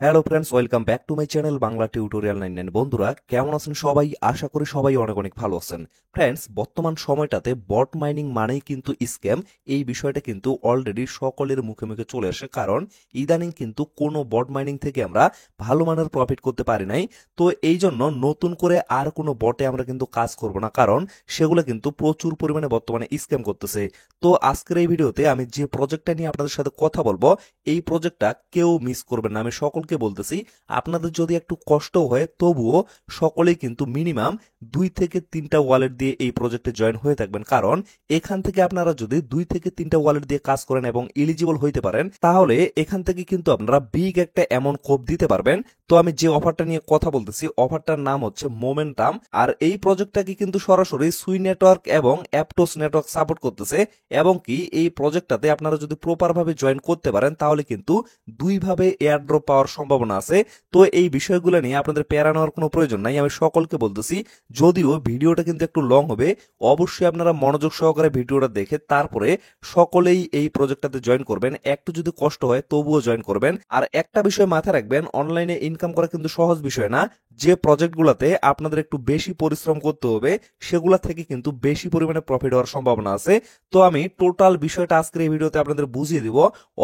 Hello friends, welcome back to my channel Bangla tutorial 99। বন্ধুরা, কেমন আছেন সবাই? আশা করি সবাই অনেক অনেক ভালো আছেন। ফ্রেন্ডস, বর্তমান সময়টাতে বট মাইনিং মানেই কিন্তু স্ক্যাম। এই বিষয়টা কিন্তু অলরেডি সকলের মুখে মুখে চলে আসে, কারণ ইদানিং কিন্তু কোনো বট মাইনিং থেকে আমরা ভালো মানের প্রফিট করতে পারি নাই। তো এই জন্য নতুন করে আর কোনো বটে আমরা কিন্তু কাজ করব না, কারণ সেগুলো কিন্তু প্রচুর পরিমাণে বর্তমানে স্ক্যাম করতেছে। তো আজকের এই ভিডিওতে আমি যে প্রজেক্টটা নিয়ে আপনাদের সাথে কথা বলবো, এই প্রজেক্টটা কেউ মিস করবেন না। আমি সকলকে বলতেছি, আপনাদের যদি একটু কষ্ট হয় তবুও সকলেই কিন্তু মিনিমাম 2 থেকে 3টা ওয়ালেট দিয়ে এই প্রজেক্টে জয়েন হয়ে থাকবেন, কারণ এখান থেকে আপনারা যদি 2 থেকে 3টা ওয়ালেট দিয়ে কাজ করেন এবং এলিজিবল হইতে পারেন, তাহলে এখান থেকে কিন্তু আপনারা বিগ একটা অ্যামাউন্ট কোপ দিতে পারবেন। তো আমি যে অফারটা নিয়ে কথা বলতেছি, অফারটার নাম হচ্ছে মোমেন্টাম। আর এই প্রজেক্টটাকে কিন্তু সরাসরি সুই নেটওয়ার্ক এবং অ্যাপটোস নেটওয়ার্ক সাপোর্ট করতেছে, এবং কি এই প্রজেক্টটাতে আপনারা যদি প্রপার ভাবে জয়েন করতে পারেন তাহলে কিন্তু দুইভাবে এয়ারড্রপ পাওয়ার সম্ভাবনা আছে। তো এই বিষয়গুলো নিয়ে আপনাদের প্যারা নেওয়ার কোনো প্রয়োজন নাই, আমি সকলকে বলতেছি। যদিও ভিডিওটা কিন্তু একটু লং হবে, অবশ্যই আপনারা মনোযোগ সহকারে ভিডিওটা দেখে তারপরে সকলেই এই প্রজেক্টটাতে জয়েন করবেন। একটু যদি কষ্ট হয় তবুও জয়েন করবেন। আর একটা বিষয় মাথায় রাখবেন, অনলাইনে ইনকাম করা কিন্তু সহজ বিষয় না। যে প্রজেক্টগুলোতে আপনাদের একটু বেশি পরিশ্রম করতে হবে সেগুলা থেকে কিন্তু বেশি পরিমাণে প্রফিট হওয়ার সম্ভাবনা আছে। তো আমি টোটাল বিষয়টা আজকের এই ভিডিওতে আপনাদের বুঝিয়ে দিব।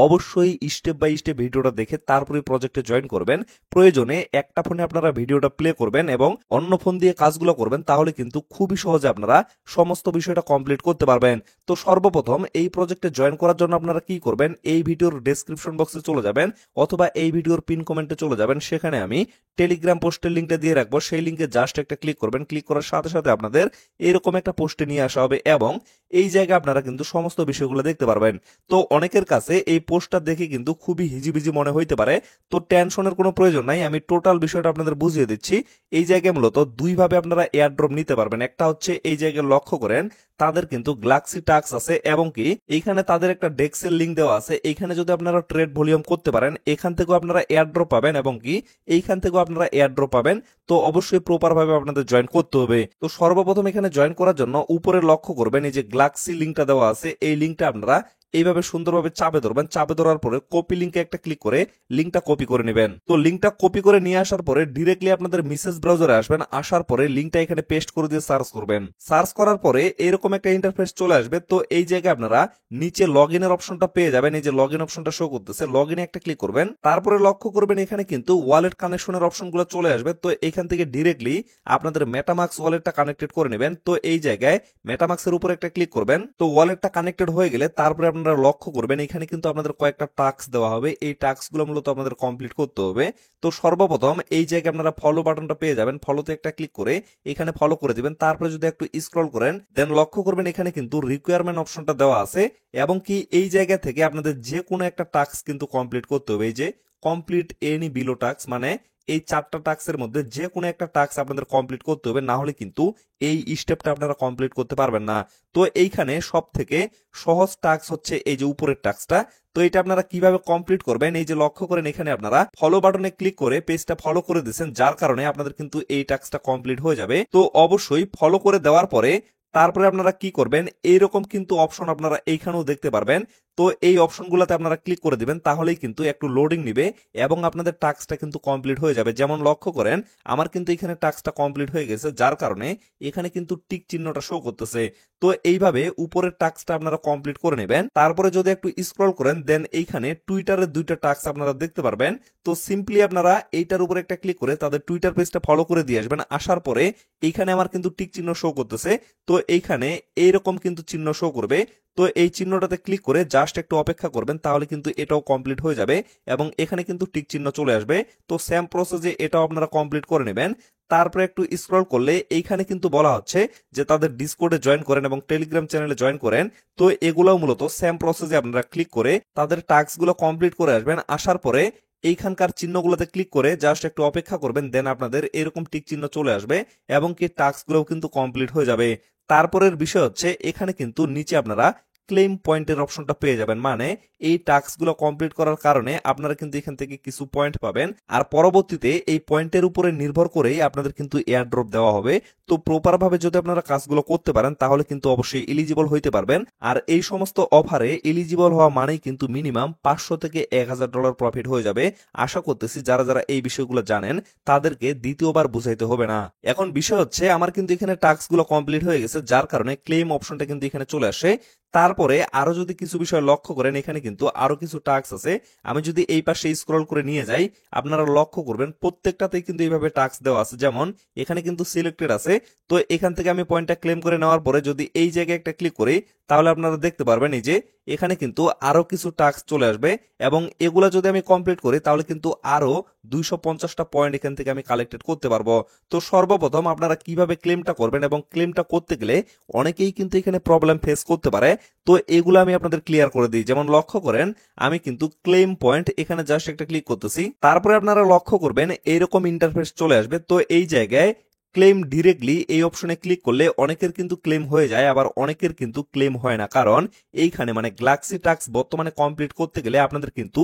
অবশ্যই স্টেপ বাই স্টেপ ভিডিওটা দেখে তারপরে প্রজেক্টে জয়েন করবেন। প্রয়োজনে একটা ফোনে আপনারা ভিডিওটা প্লে করবেন এবং অন্য ফোন দিয়ে কাজগুলো করবেন, তাহলে কিন্তু খুবই সহজে আপনারা সমস্ত বিষয়টা কমপ্লিট করতে পারবেন। তো সর্বপ্রথম এই প্রজেক্টে জয়েন করার জন্য আপনারা কি করবেন, এই ভিডিওর ডেসক্রিপশন বক্সে চলে যাবেন অথবা এই ভিডিওর পিন কমেন্টে চলে যাবেন। সেখানে আমি টেলিগ্রাম পোস্টের লিঙ্কটা দিয়ে রাখবো, সেই লিঙ্কে জাস্ট একটা ক্লিক করবেন। ক্লিক করার সাথে সাথে আপনাদের এরকম একটা পোস্টে নিয়ে আসা হবে এবং এই জায়গায় আপনারা কিন্তু সমস্ত বিষয়গুলো দেখতে পারবেন। তো অনেকের কাছে এই পোস্টটা দেখে কিন্তু খুবই হিজিবিজি মনে হইতে পারে, তো টেনশনের কোনো প্রয়োজন নাই, আমি টোটাল বিষয়টা আপনাদের বুঝিয়ে দিচ্ছি। এই জায়গায় মূলত দুইভাবে আপনারা এয়ারড্রপ নিতে পারবেন। একটা হচ্ছে, এই জায়গায় লক্ষ্য করেন তাদের কিন্তু গ্লাক্সি টাক্স আছে এবং কি এইখানে তাদের একটা ডেক্সের লিঙ্ক দেওয়া আছে। এইখানে যদি আপনারা ট্রেড ভলিউম করতে পারেন, এখান থেকেও আপনারা এয়ারড্রপ পাবেন এবং কি এইখান থেকেও আপনারা এয়ারড্রপ পাবেন। তো অবশ্যই প্রপার ভাবে আপনাদের জয়েন করতে হবে। তো সর্বপ্রথম এখানে জয়েন করার জন্য উপরে লক্ষ্য করবেন, এই যে গ্লাক্সি লিঙ্কটা দেওয়া আছে, এই লিঙ্কটা আপনারা এইভাবে সুন্দরভাবে চাপে ধরবেন। চাপে ধরার পরে কপি লিঙ্কে একটা ক্লিক করে লিঙ্কটা কপি করে নেবেন। তো লিঙ্কটা কপি করে নিয়ে আসার পরে ডিরেক্টলি আপনাদের মেসেজ ব্রাউজারে আসবেন। আসার পরে লিঙ্কটা এখানে পেস্ট করে দিয়ে সার্চ করবেন। সার্চ করার পরে এরকম একটা ইন্টারফেস চলে আসবে। তো এই জায়গায় আপনারা নিচে লগ ইনের অপশনটা পেয়ে যাবেন। এই যে লগ ইন অপশনটা শো করতেছে, লগ ইনে একটা ক্লিক করবেন। তারপরে লক্ষ্য করবেন এখানে কিন্তু ওয়ালেট কানেকশনের অপশনগুলো চলে আসবে। তো এখান থেকে ডিরেক্টলি আপনাদের মেটামাক্স ওয়ালেটটা কানেক্টেড করে নেবেন। তো এই জায়গায় মেটামাক্সের উপর একটা ক্লিক করবেন। তো ওয়ালেটটা কানেক্টেড হয়ে গেলে তারপরে আপনারা লক্ষ্য করবেন এখানে কিন্তু আপনাদের কয়েকটা টাস্ক দেওয়া হবে। এই টাস্কগুলো মূলত আপনাদের কমপ্লিট করতে হবে। তো সর্বপ্রথম এই জায়গায় আপনারা ফলো বাটনটা পেয়ে যাবেন। ফলোতে একটা ক্লিক করে এখানে ফলো করে দিবেন। তারপরে যদি একটু স্ক্রল করেন দেন লক্ষ্য করবেন এখানে কিন্তু রিকোয়ারমেন্ট অপশনটা দেওয়া আছে এবং কি এই জায়গা থেকে আপনাদের যে কোনো একটা টাস্ক কিন্তু কমপ্লিট করতে হবে। এই যে কমপ্লিট এনি বিলো টাস্ক, মানে এই 4টা টাস্কের মধ্যে যে কোনো একটা টাস্ক আপনাদের কমপ্লিট করতে হবে, না হলে কিন্তু এই স্টেপটা আপনারা কমপ্লিট করতে পারবেন না। তো এইখানে সব থেকে সহজ টাস্ক হচ্ছে এই যে উপরের টাস্কটা। তো এটা আপনারা কিভাবে কমপ্লিট করবেন, এই যে লক্ষ্য করেন এখানে আপনারা ফলো বাটনে ক্লিক করে পেজটা ফলো করে দিয়েছেন, যার কারণে আপনাদের কিন্তু এই টাস্কটা কমপ্লিট হয়ে যাবে। তো অবশ্যই ফলো করে দেওয়ার পরে তারপরে আপনারা কি করবেন, এইরকম কিন্তু অপশন আপনারা এইখানেও দেখতে পারবেন। তো এই অপশনগুলোতে আপনারা ক্লিক করে দিবেন, তাহলেই কিন্তু একটু লোডিং নিবে এবং আপনাদের টাস্কটা কিন্তু কমপ্লিট হয়ে যাবে। যেমন লক্ষ্য করেন আমার কিন্তু এখানে টাস্কটা কমপ্লিট হয়ে গেছে, যার কারণে এখানে কিন্তু টিক চিহ্নটা শো করতেছে। তো এইভাবে উপরের টাস্কটা আপনারা কমপ্লিট করে নেবেন। তারপরে যদি একটু স্ক্রল করেন দেন এইখানে টুইটারের 2টা টাস্ক আপনারা দেখতে পারবেন। তো সিম্পলি আপনারা এইটার উপরে একটা ক্লিক করে তাদের টুইটার পেজটা ফলো করে দিয়ে আসবেন। আসার পরে এইখানে আমার কিন্তু টিক চিহ্ন শো করতেছে। তো এইখানে এইরকম কিন্তু চিহ্ন শো করবে। তো এই চিহ্নটাতে ক্লিক করে জাস্ট একটু অপেক্ষা করবেন, তাহলে কিন্তু এটাও কমপ্লিট হয়ে যাবে এবং এখানে কিন্তু টিক চিহ্ন চলে আসবে। তো সেম প্রসেসে এটাও আপনারা কমপ্লিট করে নেবেন। তারপরে একটু স্ক্রল করলে এইখানে কিন্তু বলা হচ্ছে যে তাদের ডিসকর্ডে জয়েন করেন এবং টেলিগ্রাম চ্যানেলে জয়েন করেন। তো এগুলোও মূলত সেম প্রসেসে আপনারা ক্লিক করে তাদের টাস্কগুলো কমপ্লিট করে আসবেন। আসার পরে এইখানকার চিহ্নগুলোতে ক্লিক করে জাস্ট একটু অপেক্ষা করবেন, দেন আপনাদের এরকম টিক চিহ্ন চলে আসবে এবং কি টাস্কগুলোও কিন্তু কমপ্লিট হয়ে যাবে। তারপরের বিষয় হচ্ছে এখানে কিন্তু নিচে আপনারা ক্লেম পয়েন্টের অপশনটা পেয়ে যাবেন। মানে এই টাস্কগুলো কমপ্লিট করার কারণে আপনারা কিন্তু এখান থেকে কিছু পয়েন্ট পাবেন, আর পরবর্তীতে এই পয়েন্টের উপরে নির্ভর করেই আপনাদের কিন্তু এয়ার ড্রপ দেওয়া হবে। তো প্রপার ভাবে যদি আপনারা কাজগুলো করতে পারেন তাহলে কিন্তু অবশ্যই এলিজিবল হইতে পারবেন। আর এই সমস্ত অফারে এলিজিবল হওয়া মানেই কিন্তু মিনিমাম 500 থেকে $1000 প্রফিট হয়ে যাবে। আশা করতেছি যারা যারা এই বিষয়গুলো জানেন তাদেরকে দ্বিতীয়বার বুঝাইতে হবে না। এখন বিষয় হচ্ছে আমার কিন্তু এখানে টাস্কগুলো কমপ্লিট হয়ে গেছে, যার কারণে ক্লেম অপশনটা কিন্তু এখানে চলে আসে। তারপরে আরো যদি কিছু বিষয় লক্ষ্য করেন, এখানে কিন্তু আরো কিছু টাস্ক আছে। আমি যদি এই পাশে স্ক্রল করে নিয়ে যাই, আপনারা লক্ষ্য করবেন প্রত্যেকটাতেই কিন্তু এইভাবে টাস্ক দেওয়া আছে। যেমন এখানে কিন্তু সিলেক্টেড আছে। তো এখান থেকে আমি পয়েন্টটা ক্লেম করে নেওয়ার পরে যদি এই জায়গায় একটা ক্লিক করি তাহলে আপনারা দেখতে পারবেন এই যে এখানে কিন্তু আরো কিছু টাস্ক চলে আসবে, এবং এগুলা যদি আমি কমপ্লিট করি তাহলে কিন্তু আরো 250টা পয়েন্ট এখান থেকে আমি কালেক্টেড করতে পারবো। তো সর্বপ্রথম আপনারা কিভাবে ক্লেমটা করবেন, এবং ক্লেমটা করতে গেলে অনেকেই কিন্তু এখানে প্রবলেম ফেস করতে পারে। তো এগুলো আমি আপনাদের ক্লিয়ার করে দিই। যেমন লক্ষ্য করেন আমি কিন্তু ক্লেম পয়েন্ট এখানে জাস্ট একটা ক্লিক করতেছি, তারপরে আপনারা লক্ষ্য করবেন এইরকম ইন্টারফেস চলে আসবে। তো এই জায়গায় ক্লেম ডিরেক্টলি এই অপশনে ক্লিক করলে অনেকের কিন্তু ক্লেম হয়ে যায়, আবার অনেকের কিন্তু ক্লেম হয় না। কারণ এইখানে মানে গ্যালাক্সি টাস্ক বর্তমানে কমপ্লিট করতে গেলে আপনাদের কিন্তু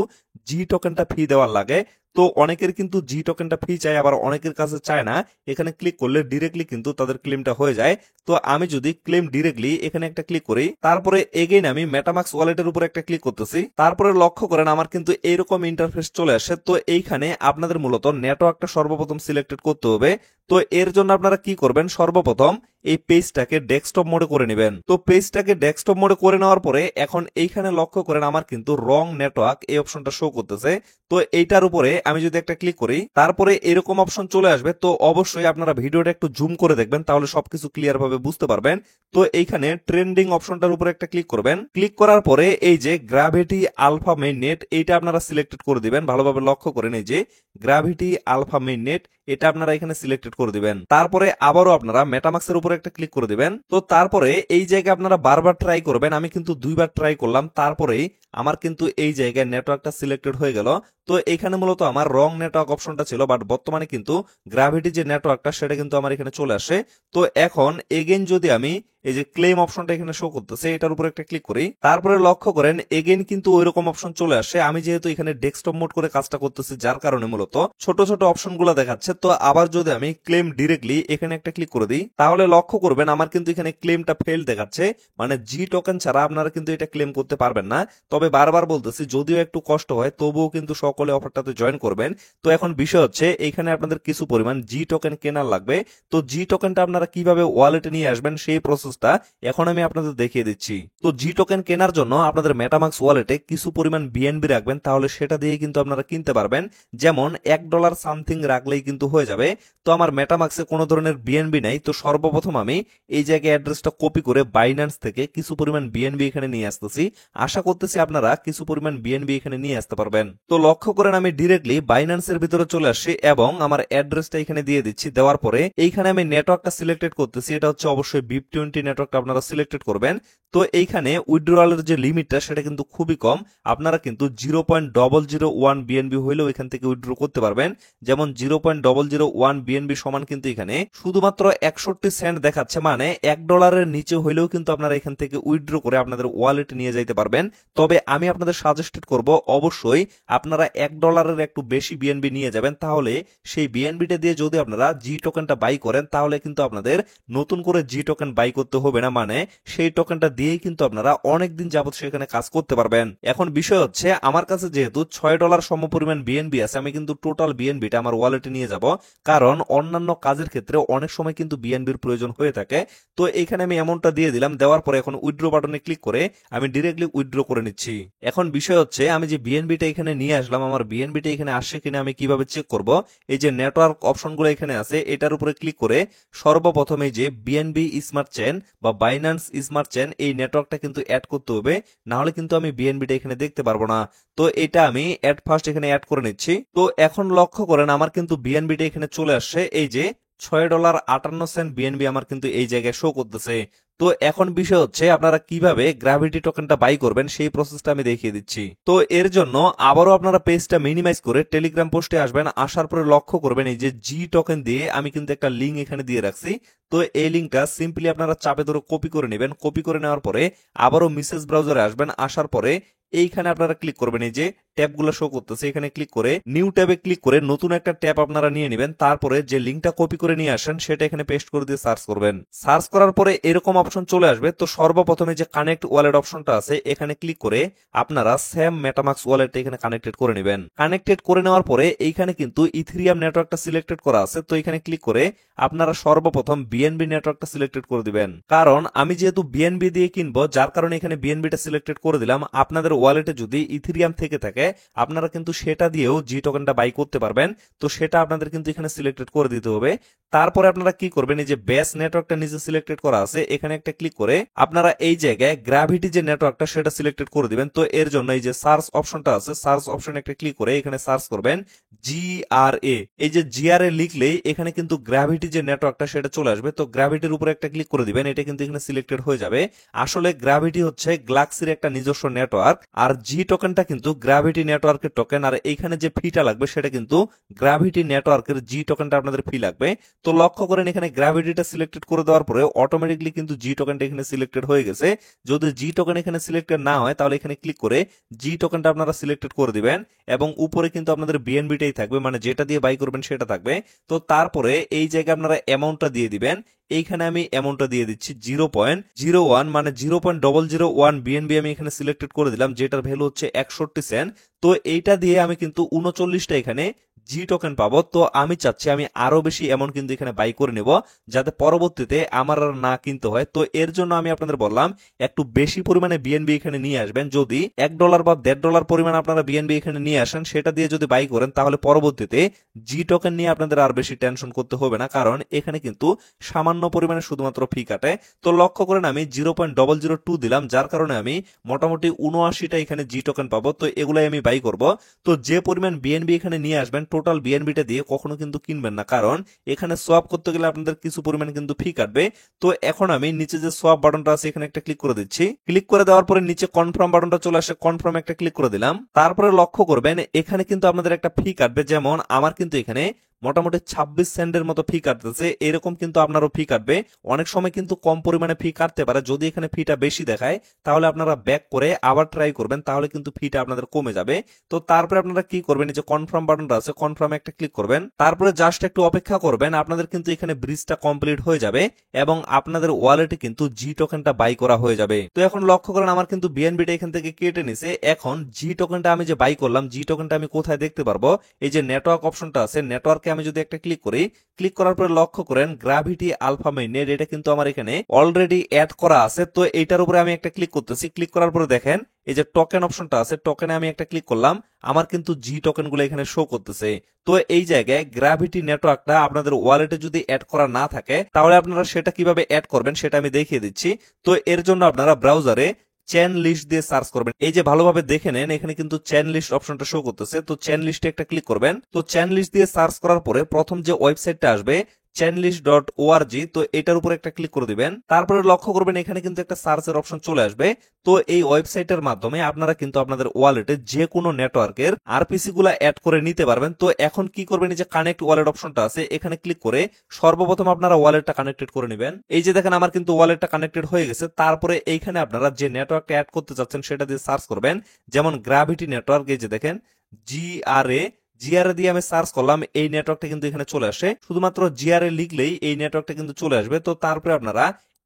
জি টোকেনটা ফি দেওয়ার লাগে। তো অনেকের কিন্তু জি টোকেনটা ফি চাই, আবার অনেকের কাছে চায় না। এখানে ক্লিক করলে ডিরেক্টলি কিন্তু তাদের ক্লেমটা হয়ে যায়। তো আমি যদি ক্লেম ডিরেক্টলি এখানে একটা ক্লিক করি, তারপরে এগেইন আমি মেটামাক্স ওয়ালেটের উপর একটা ক্লিক করতেছি, তারপরে লক্ষ্য করেন আমার কিন্তু এইরকম ইন্টারফেস চলে আসে। তো এইখানে আপনাদের মূলত নেটওয়ার্কটা সর্বপ্রথম সিলেক্টেড করতে হবে। তো এর জন্য আপনারা কি করবেন, সর্বপ্রথম এই পেজটাকে ডেস্কটপ মোডে করে নেবেন। তো পেজটাকে ডেস্কটপ মোডে করে নেওয়ার পরে এখন এইখানে লক্ষ্য করেন আমার কিন্তু রং নেটওয়ার্ক এই অপশনটা শো করতেছে। তো এইটার উপরে আমি যদি একটা ক্লিক করি তারপরে এরকম অপশন চলে আসবে। তো অবশ্যই আপনারা ভিডিওটা একটু জুম করে দেখবেন, তাহলে সবকিছু ক্লিয়ার ভাবে বুঝতে পারবেন। তো এইখানে ট্রেন্ডিং অপশনটার উপরে একটা ক্লিক করবেন। ক্লিক করার পরে এই যে গ্র্যাভিটি আলফা মেইন নেট এইটা আপনারা সিলেক্টেড করে দিবেন। ভালোভাবে লক্ষ্য করেন এই যে গ্র্যাভিটি আলফা মেইন নেট এটা আপনারা এখানে সিলেক্টেড করে দিবেন। তারপরে আবারও আপনারা মেটামাক্সের উপরে একটা ক্লিক করে দিবেন। তো তারপরে এই জায়গায় আপনারা বারবার ট্রাই করবেন। আমি কিন্তু 2বার ট্রাই করলাম, তারপরেই আমার কিন্তু এই জায়গায় নেটওয়ার্কটা সিলেক্টেড হয়ে গেল। তো এখানে মূলত আমার রং নেটওয়ার্ক অপশনটা ছিল, বাট বর্তমানে কিন্তু গ্র্যাভিটি যে নেটওয়ার্কটা সেটা কিন্তু আমার এখানে চলে আসে। তো এখন এগেইন যদি আমি এই যে ক্লেম অপশনটা এখানে শো করতেছে এটার উপর একটা ক্লিক করি, তারপরে লক্ষ্য করেন এগেইন কিন্তু ওইরকম অপশন চলে আসে। আমি যেহেতু এখানে ডেস্কটপ মোড করে কাজটা করতেছি যার কারণে মূলত ছোট ছোট অপশনগুলো দেখাচ্ছে। তো আবার যদি আমি ক্লেম ডিরেক্টলি এখানে একটা ক্লিক করে দিই তাহলে লক্ষ্য করবেন আমার কিন্তু এখানে ক্লেমটা ফেল দেখাচ্ছে। মানে জি টোকেন ছাড়া আপনারা কিন্তু এটা ক্লেম করতে পারবেন না। তবে বারবার বলতেছি যদিও একটু কষ্ট হয় তবুও কিন্তু সকলে অফারটাতে জয়েন করবেন। তো এখন বিষয় হচ্ছে এখানে আপনাদের কিছু পরিমাণ জি টোকেন কেনার লাগবে। তো জি টোকেনটা আপনারা কিভাবে ওয়ালেটে নিয়ে আসবেন সেই প্রসেসটা এখন আমি আপনাদের দেখিয়ে দিচ্ছি। তো জি টোকেন কেনার জন্য আপনাদের মেটামাক্স ওয়ালেটে কিছু পরিমাণ বিএনবি রাখবেন, তাহলে সেটা দিয়ে কিন্তু আপনারা কিনতে পারবেন। যেমন $1 সামথিং রাখলেই কিন্তু হয়ে যাবে। তো আমার মেটামাক্সে কোনো ধরনের বিএনবি নাই। তো সর্বপ্রথম আমি এই জায়গায় অ্যাড্রেসটা কপি করে বাইন্যান্স থেকে কিছু পরিমাণ বিএনবি এখানে নিয়ে আসতেছি। আশা করতেছি আপনারা কিছু পরিমাণ বিএনবি এখানে নিয়ে আসতে পারবেন। তো লক্ষ্য করেন আমি ডিরেক্টলি বাইন্যান্সের ভিতরে চলে আসছি এবং আমার অ্যাড্রেসটা এখানে দিয়ে দিচ্ছি। দেওয়ার পরে এইখানে আমি নেটওয়ার্কটা সিলেক্টেড করতেছি, এটা হচ্ছে অবশ্যই BIP20 নেটওয়ার্কটা আপনারা সিলেক্টেড করবেন। তো এইখানে উইথড্রয়ালের যে লিমিটটা সেটা কিন্তু খুবই কম। আপনারা কিন্তু 0.001 বিএনবি হইলেও এখান থেকে উইথড্র করতে পারবেন। যেমন 0.001 বিএনবি সমান কিন্তু এখানে শুধুমাত্র 61 সেন্ট দেখাচ্ছে, মানে $1 নিচে হইলেও কিন্তু আপনারা এখান থেকে উইথড্র করে আপনাদের ওয়ালেটে নিয়ে যাইতে পারবেন। তবে আমি আপনাদের সাজেস্টেড করব অবশ্যই আপনারা $1 একটু বেশি বিএনবি নিয়ে যাবেন, তাহলে সেই বিএনবিটা দিয়ে যদি আপনারা জি টোকেনটা বাই করেন তাহলে কিন্তু আপনাদের নতুন করে জি টোকেন বাই করতে হবে না। মানে সেই টোকেনটা দিয়েই কিন্তু আপনারা অনেকদিন যাবত সেখানে কাজ করতে পারবেন। এখন বিষয় হচ্ছে আমার কাছে যেহেতু $6 সমপরিমাণ বিএনবি আছে, আমি কিন্তু টোটাল বিএনবিটা আমার ওয়ালেটে নিয়ে যাব, কারণ অন্যান্য কাজের ক্ষেত্রে অনেক সময় কিন্তু বিএনবির প্রয়োজন হয়ে থাকে। তো এখানে আমি অ্যামাউন্টটা দিয়ে দিলাম। দেওয়ার পরে এখন উইথড্র বাটনে ক্লিক করে আমি ডিরেক্টলি উইথড্র করে নিচ্ছি। এখন বিষয় হচ্ছে আমি যে বিএনবিটা এখানে নিয়ে আসলাম আমার বিএনবিটা এখানে আসছে কিনা আমি কিভাবে চেক করব। এই যে নেটওয়ার্ক অপশনগুলো এখানে আছে এটার উপরে ক্লিক করে সর্বপ্রথম এই যে বিএনবি স্মার্ট চেন বা বাইন্যান্স স্মার্ট চেন এই নেটওয়ার্কটা কিন্তু অ্যাড করতে হবে, না হলে কিন্তু আমি বিএনবিটা এখানে দেখতে পারবো না। তো এটা আমি অ্যাড ফার্স্ট এখানে অ্যাড করে নিচ্ছি। তো এখন লক্ষ্য করেন আমার কিন্তু বিএনবিটা এখানে চলে আসছে। এই যে $6.58 বিএনবি আমার কিন্তু এই জায়গায় শো করতেছে। তো এখন বিষয় হচ্ছে আপনারা কিভাবে গ্র্যাভিটি টোকেনটা বাই করবেন সেই প্রসেসটা আমি দেখিয়ে দিচ্ছি। তো এর জন্য আবারও আপনারা পেজটা মিনিমাইজ করে টেলিগ্রাম পোস্টে আসবেন, আসার পরে লক্ষ্য করবেন এই যে জি টোকেন দিয়ে আমি কিন্তু একটা লিঙ্ক এখানে দিয়ে রাখছি। তো এই লিঙ্কটা সিম্পলি আপনারা চাপে ধরে কপি করে নেবেন। কপি করে নেওয়ার পরে আবারও মেসেজ ব্রাউজারে আসবেন, আসার পরে এইখানে আপনারা ক্লিক করবেন, এই যে ট্যাবগুলো শো করতেছে এখানে ক্লিক করে নিউ ট্যাবে ক্লিক করে নতুন একটা ট্যাব আপনারা নিয়ে নেবেন। তারপরে যে লিঙ্কটা কপি করে নিয়ে আসেন সেটা এখানে পেস্ট করে দিয়ে সার্চ করবেন। সার্চ করার পরে এরকম অপশন চলে আসবে। তো সর্বপ্রথমে যে কানেক্ট ওয়ালেট অপশনটা আছে এখানে ক্লিক করে আপনারা স্যাম মেটামাক্স ওয়ালেট এখানে কানেক্টেড করে নেবেন। কানেক্টেড করে নেওয়ার পরে এইখানে কিন্তু ইথেরিয়াম নেটওয়ার্কটা সিলেক্টেড করা আছে। তো এখানে ক্লিক করে আপনারা সর্বপ্রথম বিএনবি নেটওয়ার্কটা সিলেক্টেড করে দিবেন। কারণ আমি যেহেতু বিএনবি দিয়ে কিনবো যার কারণে এখানে বিএনবিটা সিলেক্টেড করে দিলাম। আপনাদের ওয়ালেটে যদি ইথেরিয়াম থেকে থাকে আপনারা কিন্তু সেটা দিয়েও জি টোকেনটা বাই করতে পারবেন। তো সেটা আপনাদের কিন্তু এখানে সিলেক্টেড করে দিতে হবে। তারপরে আপনারা কি করবেন, এই যে বেস নেটওয়ার্কটা নিচে সিলেক্টেড করা আছে এখানে একটা ক্লিক করে আপনারা এই জায়গায় গ্র্যাভিটি যে নেটওয়ার্কটা সেটা সিলেক্টেড করে দিবেন। তো এর জন্য এই যে সার্চ অপশনটা আছে, সার্চ অপশনে একটা ক্লিক করে এখানে সার্চ করবেন জিআরএ। এই যে জিআরএ লিখলেই এখানে কিন্তু গ্র্যাভিটি যে নেটওয়ার্কটা সেটা চলে আসবে। তো গ্র্যাভিটির উপরে একটা ক্লিক করে দিবেন, এটা কিন্তু এখানে সিলেক্টেড হয়ে যাবে। আসলে গ্র্যাভিটি হচ্ছে গ্লাক্সির একটা নিজস্ব নেটওয়ার্ক, আর জি টোকেনটা কিন্তু গ্র্যাভিটি নেটওয়ার্কের টোকেন। আর এইখানে যে ফিটা লাগবে সেটা কিন্তু গ্র্যাভিটি নেটওয়ার্কের জি টোকেনটা আপনাদের ফি লাগবে। তো লক্ষ্য করেন এখানে গ্র্যাভিটিটা সিলেক্টেড করে দেওয়ার পরে অটোমেটিকলি কিন্তু জি টোকেনটা এখানে সিলেক্টেড হয়ে গেছে। যদি জি টোকেন এখানে সিলেক্টেড না হয় তাহলে এখানে ক্লিক করে জি টোকেনটা আপনারা সিলেক্টেড করে দিবেন এবং উপরে কিন্তু আপনাদের বিএনবিটাই থাকবে, মানে যেটা দিয়ে বাই করবেন সেটা থাকবে। তো তারপরে এই জায়গায় আপনারা অ্যামাউন্টটা দিয়ে দিবেন। এইখানে আমি অ্যামাউন্টটা দিয়ে দিচ্ছি 0.01, মানে 0.001 বিএনবি আমি এখানে সিলেক্টেড করে দিলাম, যেটার ভ্যালু হচ্ছে 61 সেন্ট। তো এইটা দিয়ে আমি কিন্তু 39টা এখানে জি টোকেন পাবো। তো আমি চাচ্ছি আমি আরো বেশি অ্যামাউন্ট কিন্তু এখানে বাই করে নেব, যাতে পরবর্তীতে আমার আর না কিনতে হয়। তো এর জন্য আমি আপনাদের বললাম একটু বেশি পরিমাণে বিএনবি এখানে নিয়ে আসবেন। যদি $1 বা $1.5 পরিমাণ আপনারা বিএনবি এখানে নিয়ে আসেন, সেটা দিয়ে যদি বাই করেন তাহলে পরবর্তীতে জি টোকেন নিয়ে আপনাদের আর বেশি টেনশন করতে হবে না, কারণ এখানে কিন্তু সামান্য পরিমাণে শুধুমাত্র ফি কাটে। তো লক্ষ্য করেন আমি 0.002 দিলাম, যার কারণে আমি মোটামুটি 79টা এখানে জি টোকেন পাবো। তো এগুলাই আমি বাই করব। তো যে পরিমাণ বিএনবি এখানে নিয়ে আসবেন টোটাল বিএনবিটা দিয়ে কখনো কিন্তু কিনবেন না, কারণ এখানে সোয়াপ করতে গেলে আপনাদের কিছু পরিমাণ কিন্তু ফি কাটবে। তো এখন আমি নিচে যে সোয়াপ বাটনটা আছে এখানে একটা ক্লিক করে দিচ্ছি। ক্লিক করে দেওয়ার পরে নিচে কনফার্ম বাটনটা চলে আসে, কনফার্ম একটা ক্লিক করে দিলাম। তারপরে লক্ষ্য করবেন এখানে কিন্তু আপনাদের একটা ফি কাটবে, যেমন আমার কিন্তু এখানে মোটামুটি 26 সেন্টের মতো ফি কাটতেছে। এরকম কিন্তু আপনারও ফি কাটবে। অনেক সময় কিন্তু কম পরিমাণে ফি কাটতে পারে। যদি এখানে ফিটা বেশি দেখায় তাহলে আপনারা ব্যাক করে আবার ট্রাই করবেন, তাহলে কিন্তু ফিটা আপনাদের কমে যাবে। তো তারপরে আপনারা কি করবেন, এই যে কনফার্ম বাটনটা আছে কনফার্মে একটা ক্লিক করবেন। তারপরে জাস্ট একটু অপেক্ষা করবেন, আপনাদের কিন্তু এখানে ব্রিজটা কমপ্লিট হয়ে যাবে এবং আপনাদের ওয়ালেটে কিন্তু জি টোকেনটা বাই করা হয়ে যাবে। তো এখন লক্ষ্য করেন আমার কিন্তু বিএনবিটা এখান থেকে কেটে নিছে। এখন জি টোকেনটা আমি যে বাই করলাম, জি টোকেনটা আমি কোথায় দেখতে পারবো, এই যে নেটওয়ার্ক অপশনটা আছে, নেটওয়ার্কে আমি যদি একটা ক্লিক করি, ক্লিক করার পরে লক্ষ্য করেন গ্র্যাভিটি আলফা মেইননেট, এটা কিন্তু আমার এখানে অলরেডি অ্যাড করা আছে। তো এইটার উপরে আমি একটা ক্লিক করতেছি। ক্লিক করার পরে দেখেন এই যে টোকেন অপশনটা আছে, টোকেনে আমি একটা ক্লিক করলাম, আমার কিন্তু জি টোকেন গুলো এখানে শো করতেছে। তো এই জায়গায় গ্র্যাভিটি নেটওয়ার্কটা আপনাদের ওয়ালেটে যদি অ্যাড করা না থাকে তাহলে আপনারা সেটা কিভাবে অ্যাড করবেন সেটা আমি দেখিয়ে দিচ্ছি। তো এর জন্য আপনারা ব্রাউজারে চেন লিস্ট দিয়ে সার্চ করবেন। এই যে ভালোভাবে দেখে নেন এখানে কিন্তু চেন লিস্ট অপশনটা শো করতেছে। তো চেন লিস্টে একটা ক্লিক করবেন। তো চেন লিস্ট দিয়ে সার্চ করার পরে প্রথম যে ওয়েবসাইটটা আসবে chainlist.org, তো এটার উপর একটা ক্লিক করে দিবেন। তারপরে লক্ষ্য করবেন এখানে কিন্তু একটা সার্চের অপশন চলে আসবে। তো এই ওয়েবসাইটের মাধ্যমে আপনারা কিন্তু আপনাদের ওয়ালেটে যে কোনো নেটওয়ার্কের আরপিসি গুলা অ্যাড করে নিতে পারবেন। তো এখন কি করবেন, এই যে কানেক্ট ওয়ালেট অপশনটা আছে এখানে ক্লিক করে সর্বপ্রথম আপনারা ওয়ালেটটা কানেক্টেড করে নেবেন। এই যে দেখেন আমার কিন্তু ওয়ালেটটা কানেক্টেড হয়ে গেছে। তারপরে এইখানে আপনারা যে নেটওয়ার্কটা অ্যাড করতে চাচ্ছেন সেটা দিয়ে সার্চ করবেন, যেমন গ্র্যাভিটি নেটওয়ার্ক। এই যে দেখেন জিআরএ দিয়ে আমি সার্চ করলাম, এই নেটওয়ার্কটা কিন্তু এখানে চলে আসে। শুধুমাত্র জিআরএ লিখলেই এই নেটওয়ার্কটা কিন্তু চলে আসবে। তো তারপরে আপনারা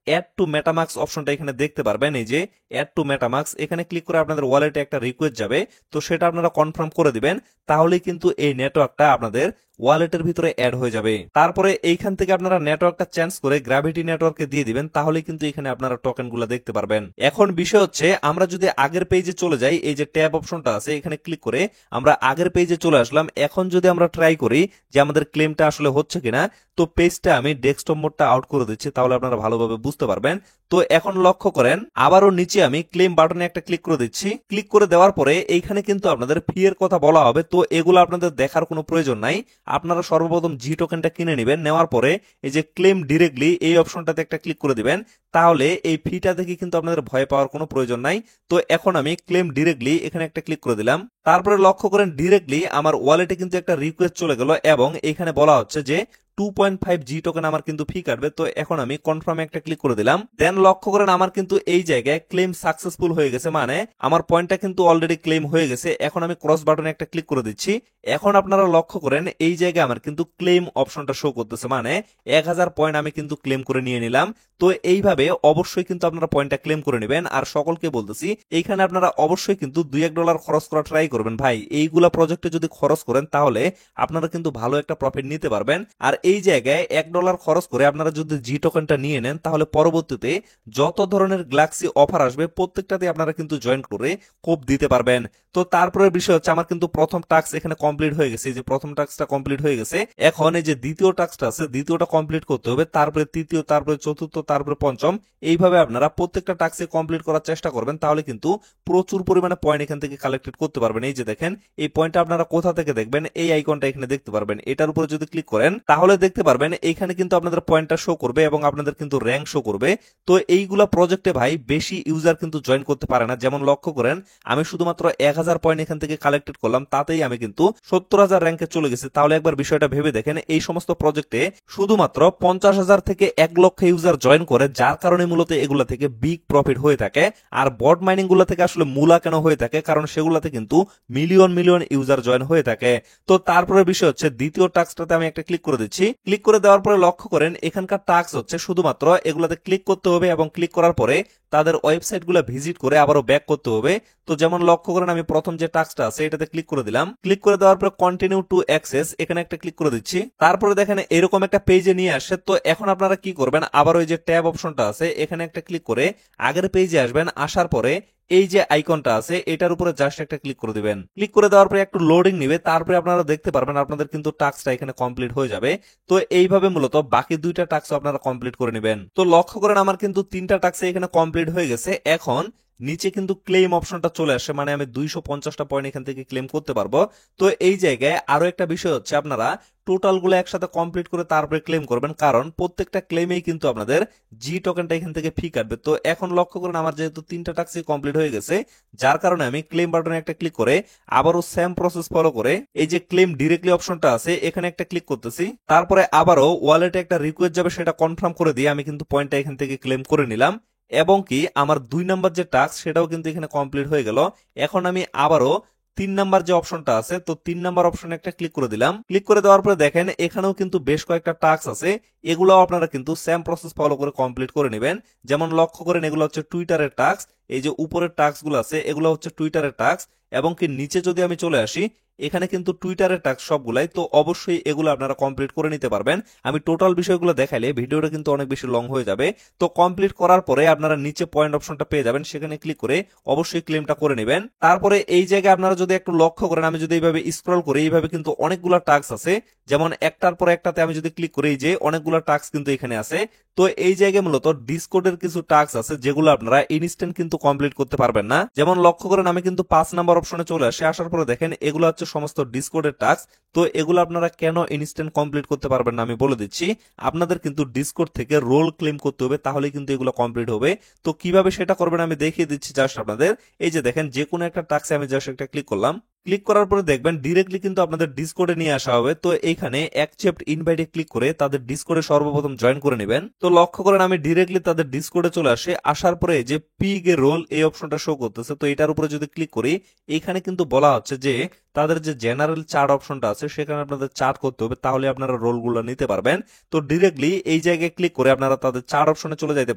অ্যাড টু মেটামাক্স অপশনটা এখানে দেখতে পারবেন। এই যে অ্যাড টু মেটামাক্স এখানে ক্লিক করে আপনাদের ওয়ালেটে একটা রিকোয়েস্ট যাবে। তো সেটা আপনারা কনফার্ম করে দিবেন, তাহলেই কিন্তু এই নেটওয়ার্কটা আপনাদের ওয়ালেটের ভিতরে অ্যাড হয়ে যাবে। তারপরে এইখান থেকে আপনারা নেটওয়ার্কটা চেঞ্জ করে গ্র্যাভিটি নেটওয়ার্কে দিয়ে দিবেন, তাহলে কিন্তু এখানে আপনারা টোকেনগুলো দেখতে পারবেন। এখন বিষয় হচ্ছে আমরা যদি আগের পেজে চলে যাই, এই যে ট্যাব অপশনটা আছে এখানে ক্লিক করে আমরা আগের পেজে চলে আসলাম। এখন যদি আমরা ট্রাই করি যে আমাদের ক্লেমটা আসলে হচ্ছে কিনা, তো পেজটা আমি ডেস্কটপ মোডটা আউট করে দিচ্ছি, তাহলে আপনারা ভালোভাবে বুঝতে পারবেন। তো এখন লক্ষ্য করেন আবারও নিচে আমি ক্লেম বাটনে একটা ক্লিক করে দিচ্ছি। ক্লিক করে দেওয়ার পরে এইখানে কিন্তু আপনাদের ফি এর কথা বলা হবে। তো এগুলো আপনাদের দেখার কোনো প্রয়োজন নাই, আপনারা সর্বপ্রথম জি টোকেনটা কিনে নেবেন, নেওয়ার পরে এই যে ক্লেম ডিরেক্টলি এই অপশনটাতে একটা ক্লিক করে দিবেন। তাহলে এই ফিটা থেকে কিন্তু আপনাদের ভয় পাওয়ার কোনো প্রয়োজন নাই। তো এখন আমি ক্লেম ডিরেক্টলি এখানে একটা ক্লিক করে দিলাম। তারপরে লক্ষ্য করেন ডিরেক্টলি আমার ওয়ালেটে কিন্তু একটা রিকোয়েস্ট চলে গেল এবং এখানে বলা হচ্ছে যে 2.5 জি টোকেন আমার কিন্তু ফি কাটবে। তো এখন আমি কনফার্মে একটা ক্লিক করে দিলাম। দেন লক্ষ্য করেন আমার কিন্তু এই জায়গায় ক্লেম সাকসেসফুল হয়ে গেছে, মানে আমার পয়েন্টটা কিন্তু অলরেডি ক্লেম হয়ে গেছে। এখন আমি ক্রস বাটনে একটা ক্লিক করে দিচ্ছি। এখন আপনারা লক্ষ্য করেন এই জায়গায় আমার কিন্তু ক্লেম অপশনটা শো করতেছে, মানে 1000 পয়েন্ট আমি কিন্তু ক্লেম করে নিয়ে নিলাম। তো এইভাবে অবশ্যই কিন্তু আপনারা পয়েন্টটা ক্লেম করে নেবেন। আর সকলকে বলতেছি এইখানে আপনারা অবশ্যই কিন্তু $2-1 খরচ করা ট্রাই করবেন ভাই। এইগুলা প্রজেক্টে যদি খরচ করেন তাহলে আপনারা কিন্তু ভালো একটা প্রফিট নিতে পারবেন। আর এই জায়গায় $1 খরচ করে আপনারা যদি জি টোকেনটা নিয়ে নেন তাহলে পরবর্তীতে যত ধরনের গ্যালাক্সি অফার আসবে প্রত্যেকটাতে আপনারা কিন্তু জয়েন করে কোপ দিতে পারবেন। তো তারপরে বিষয় হচ্ছে আমার কিন্তু প্রথম টাস্ক এখানে কমপ্লিট হয়ে গেছে। এই যে প্রথম টাস্কটা কমপ্লিট হয়ে গেছে, এখন এই যে দ্বিতীয় টাস্কটা আছে দ্বিতীয়টা কমপ্লিট করতে হবে, তারপরে তৃতীয়, তারপরে চতুর্থ, তারপরে পঞ্চম। এইভাবে আপনারা প্রত্যেকটা টাস্কে কমপ্লিট করার চেষ্টা করবেন, তাহলে কিন্তু প্রচুর পরিমাণে পয়েন্ট এখান থেকে কালেক্টেড করতে পারবেন। এই যে দেখেন এই পয়েন্টটা আপনারা কোথা থেকে দেখবেন, এই আইকনটা এখানে দেখতে পারবেন। এটার উপরে যদি ক্লিক করেন তাহলে দেখতে পারবেন এখানে কিন্তু আপনাদের পয়েন্টটা শো করবে এবং আপনাদের কিন্তু র্যাঙ্ক শো করবে। তো এইগুলা প্রজেক্টে ভাই বেশি ইউজার কিন্তু জয়েন করতে পারে না। যেমন লক্ষ্য করেন আমি শুধুমাত্র 1000 পয়েন্ট এখান থেকে কালেক্টেড করলাম, তাতেই আমি কিন্তু 70,000 র্যাঙ্কে চলে গেছি। তাহলে একবার বিষয়টা ভেবে দেখেন, এই সমস্ত প্রজেক্টে শুধুমাত্র 50,000 থেকে 1 লক্ষ ইউজার জয়েন করে, যার কারণে মূলত এগুলা থেকে বিগ প্রফিট হয়ে থাকে। আর বট মাইনিং গুলা থেকে আসলে মূলা কেন হয়ে থাকে, কারণ সেগুলাতে কিন্তু মিলিয়ন মিলিয়ন ইউজার জয়েন হয়ে থাকে। তো তারপরে বিষয় হচ্ছে দ্বিতীয় টাস্কটাতে আমি একটা ক্লিক করে দিচ্ছি। ক্লিক করে দেওয়ার পরে লক্ষ্য করেন এখানকার টাস্ক হচ্ছে শুধুমাত্র এগুলাতে ক্লিক করতে হবে এবং ক্লিক করার পরে তাদের ওয়েবসাইট গুলা ভিজিট করে আবারও ব্যাক করতে হবে। তো যেমন লক্ষ্য করেন আমি প্রথম যে টাস্কটা আছে এটাতে ক্লিক করে দিলাম। ক্লিক করে দেওয়ার পরে কন্টিনিউ টু অ্যাক্সেস এখানে একটা ক্লিক করে দিচ্ছি। তারপরে দেখেন এরকম একটা পেজে নিয়ে আসে। তো এখন আপনারা কি করবেন, আবার ওই যে ট্যাব অপশনটা আছে এখানে একটা ক্লিক করে আগের পেজে আসবেন। আসার পরে এই যে আইকনটা আছে এটার উপরে জাস্ট একটা ক্লিক করে দিবেন। ক্লিক করে দেওয়ার পরে একটু লোডিং নিবে, তারপরে আপনারা দেখতে পারবেন আপনাদের কিন্তু টাস্কটা এখানে কমপ্লিট হয়ে যাবে। তো এইভাবে মূলত বাকি দুইটা টাস্ক আপনারা কমপ্লিট করে নেবেন। তো লক্ষ্য করেন আমার কিন্তু 3টা টাস্ক এখানে কমপ্লিট হয়ে গেছে। এখন নিচে কিন্তু ক্লেম অপশনটা চলে আসে, মানে আমি 250টা পয়েন্ট এখান থেকে ক্লেম করতে পারবো। তো এই জায়গায় আরো একটা বিষয় হচ্ছে আপনারা টোটাল গুলো একসাথে কমপ্লিট করে তারপরে ক্লেম করবেন, কারণ প্রত্যেকটা ক্লেমেই কিন্তু আপনাদের জি টোকেনটা এখান থেকে ফি কাটবে। তো এখন লক্ষ্য করেন আমার যেহেতু 3টা টাস্কই কমপ্লিট হয়ে গেছে, যার কারণে আমি ক্লেম বাটনে একটা ক্লিক করে আবারও সেম প্রসেস ফলো করে এই যে ক্লেম ডিরেক্টলি অপশনটা আছে এখানে একটা ক্লিক করতেছি। তারপরে আবারও ওয়ালেটে একটা রিকোয়েস্ট যাবে, সেটা কনফার্ম করে দিয়ে আমি কিন্তু পয়েন্টটা এখান থেকে ক্লেম করে নিলাম এবং কি আমার 2 নাম্বার যে টাস্ক সেটাও কিন্তু এখানে কমপ্লিট হয়ে গেল। এখন আমি আবারও 3 নাম্বার যে অপশনটা আছে তো 3 নাম্বার অপশনে একটা ক্লিক করে দিলাম। ক্লিক করে দেওয়ার পরে দেখেন এখানেও কিন্তু বেশ কয়েকটা টাস্ক আছে, এগুলো আপনারা কিন্তু সেম প্রসেস ফলো করে কমপ্লিট করে নেবেন। যেমন লক্ষ্য করেন এগুলো হচ্ছে টুইটারের টাস্ক, এই যে উপরের টাস্ক গুলো আছে এগুলো হচ্ছে টুইটারের টাস্ক এবং কি নিচে যদি আমি চলে আসি এখানে কিন্তু টুইটারের টাস্ক সবগুলাই। তো অবশ্যই এগুলো আপনারা কমপ্লিট করে নিতে পারবেন। আমি টোটাল বিষয়গুলো দেখাইলে ভিডিওটা কিন্তু অনেক বেশি লং হয়ে যাবে। তো কমপ্লিট করার পরে আপনারা নিচে পয়েন্ট অপশনটা পেয়ে যাবেন, সেখানে ক্লিক করে অবশ্যই ক্লেমটা করে নেবেন। তারপরে এই জায়গায় আপনারা যদি একটু লক্ষ্য করেন আমি যদি এইভাবে স্ক্রল করি এইভাবে কিন্তু অনেকগুলো টাস্ক আছে, যেমন একটার পর একটাতে আমি যদি ক্লিক করি যে অনেকগুলো টাস্ক কিন্তু এখানে আছে। তো এই জায়গায় মূলত ডিসকর্ডের কিছু টাস্ক আছে যেগুলো আপনারা ইনস্ট্যান্ট কিন্তু কমপ্লিট করতে পারবেন না। যেমন লক্ষ্য করেন আমি কিন্তু 5 নাম্বার অপশনে চলে আসি, আসার পরে দেখেন এগুলো হচ্ছে সমস্ত ডিসকর্ডের টাস্ক। তো এগুলো আপনারা কেন ইনস্ট্যান্ট কমপ্লিট করতে পারবেন না আমি বলে দিচ্ছি। আপনাদের কিন্তু ডিসকর্ড থেকে রোল ক্লেম করতে হবে, তাহলে কিন্তু এগুলো কমপ্লিট হবে। তো কিভাবে সেটা করবেন আমি দেখিয়ে দিচ্ছি জাস্ট আপনাদের। এই যে দেখেন যে কোনো একটা টাস্কে আমি জাস্ট একটা ক্লিক করলাম। ক্লিক করার পরে দেখবেন ডিরেক্টলি কিন্তু আপনাদের ডিসকর্ডে নিয়ে আসা হবে। তো এইখানে অ্যাকসেপ্ট ইনভাইটে ক্লিক করে তাদের ডিসকর্ডে সর্বপ্রথম জয়েন করে নেবেন। তো লক্ষ্য করেন আমি ডিরেক্টলি তাদের ডিসকর্ডে চলে আসি, আসার পরে যে পিগ এর রোল এই অপশনটা শো করতেছে। তো এটার উপরে যদি ক্লিক করি এখানে কিন্তু বলা হচ্ছে যে তাদের যে জেনারেল চার্ট অপশনটা আছে সেখানে আপনাদের চার্ট করতে হবে, তাহলে আপনারা রোলগুলো নিতে পারবেন। তো ডিরেক্টলি এই জায়গায় ক্লিক করে আপনারা তাদের চার্ট অপশনে চলে যেতে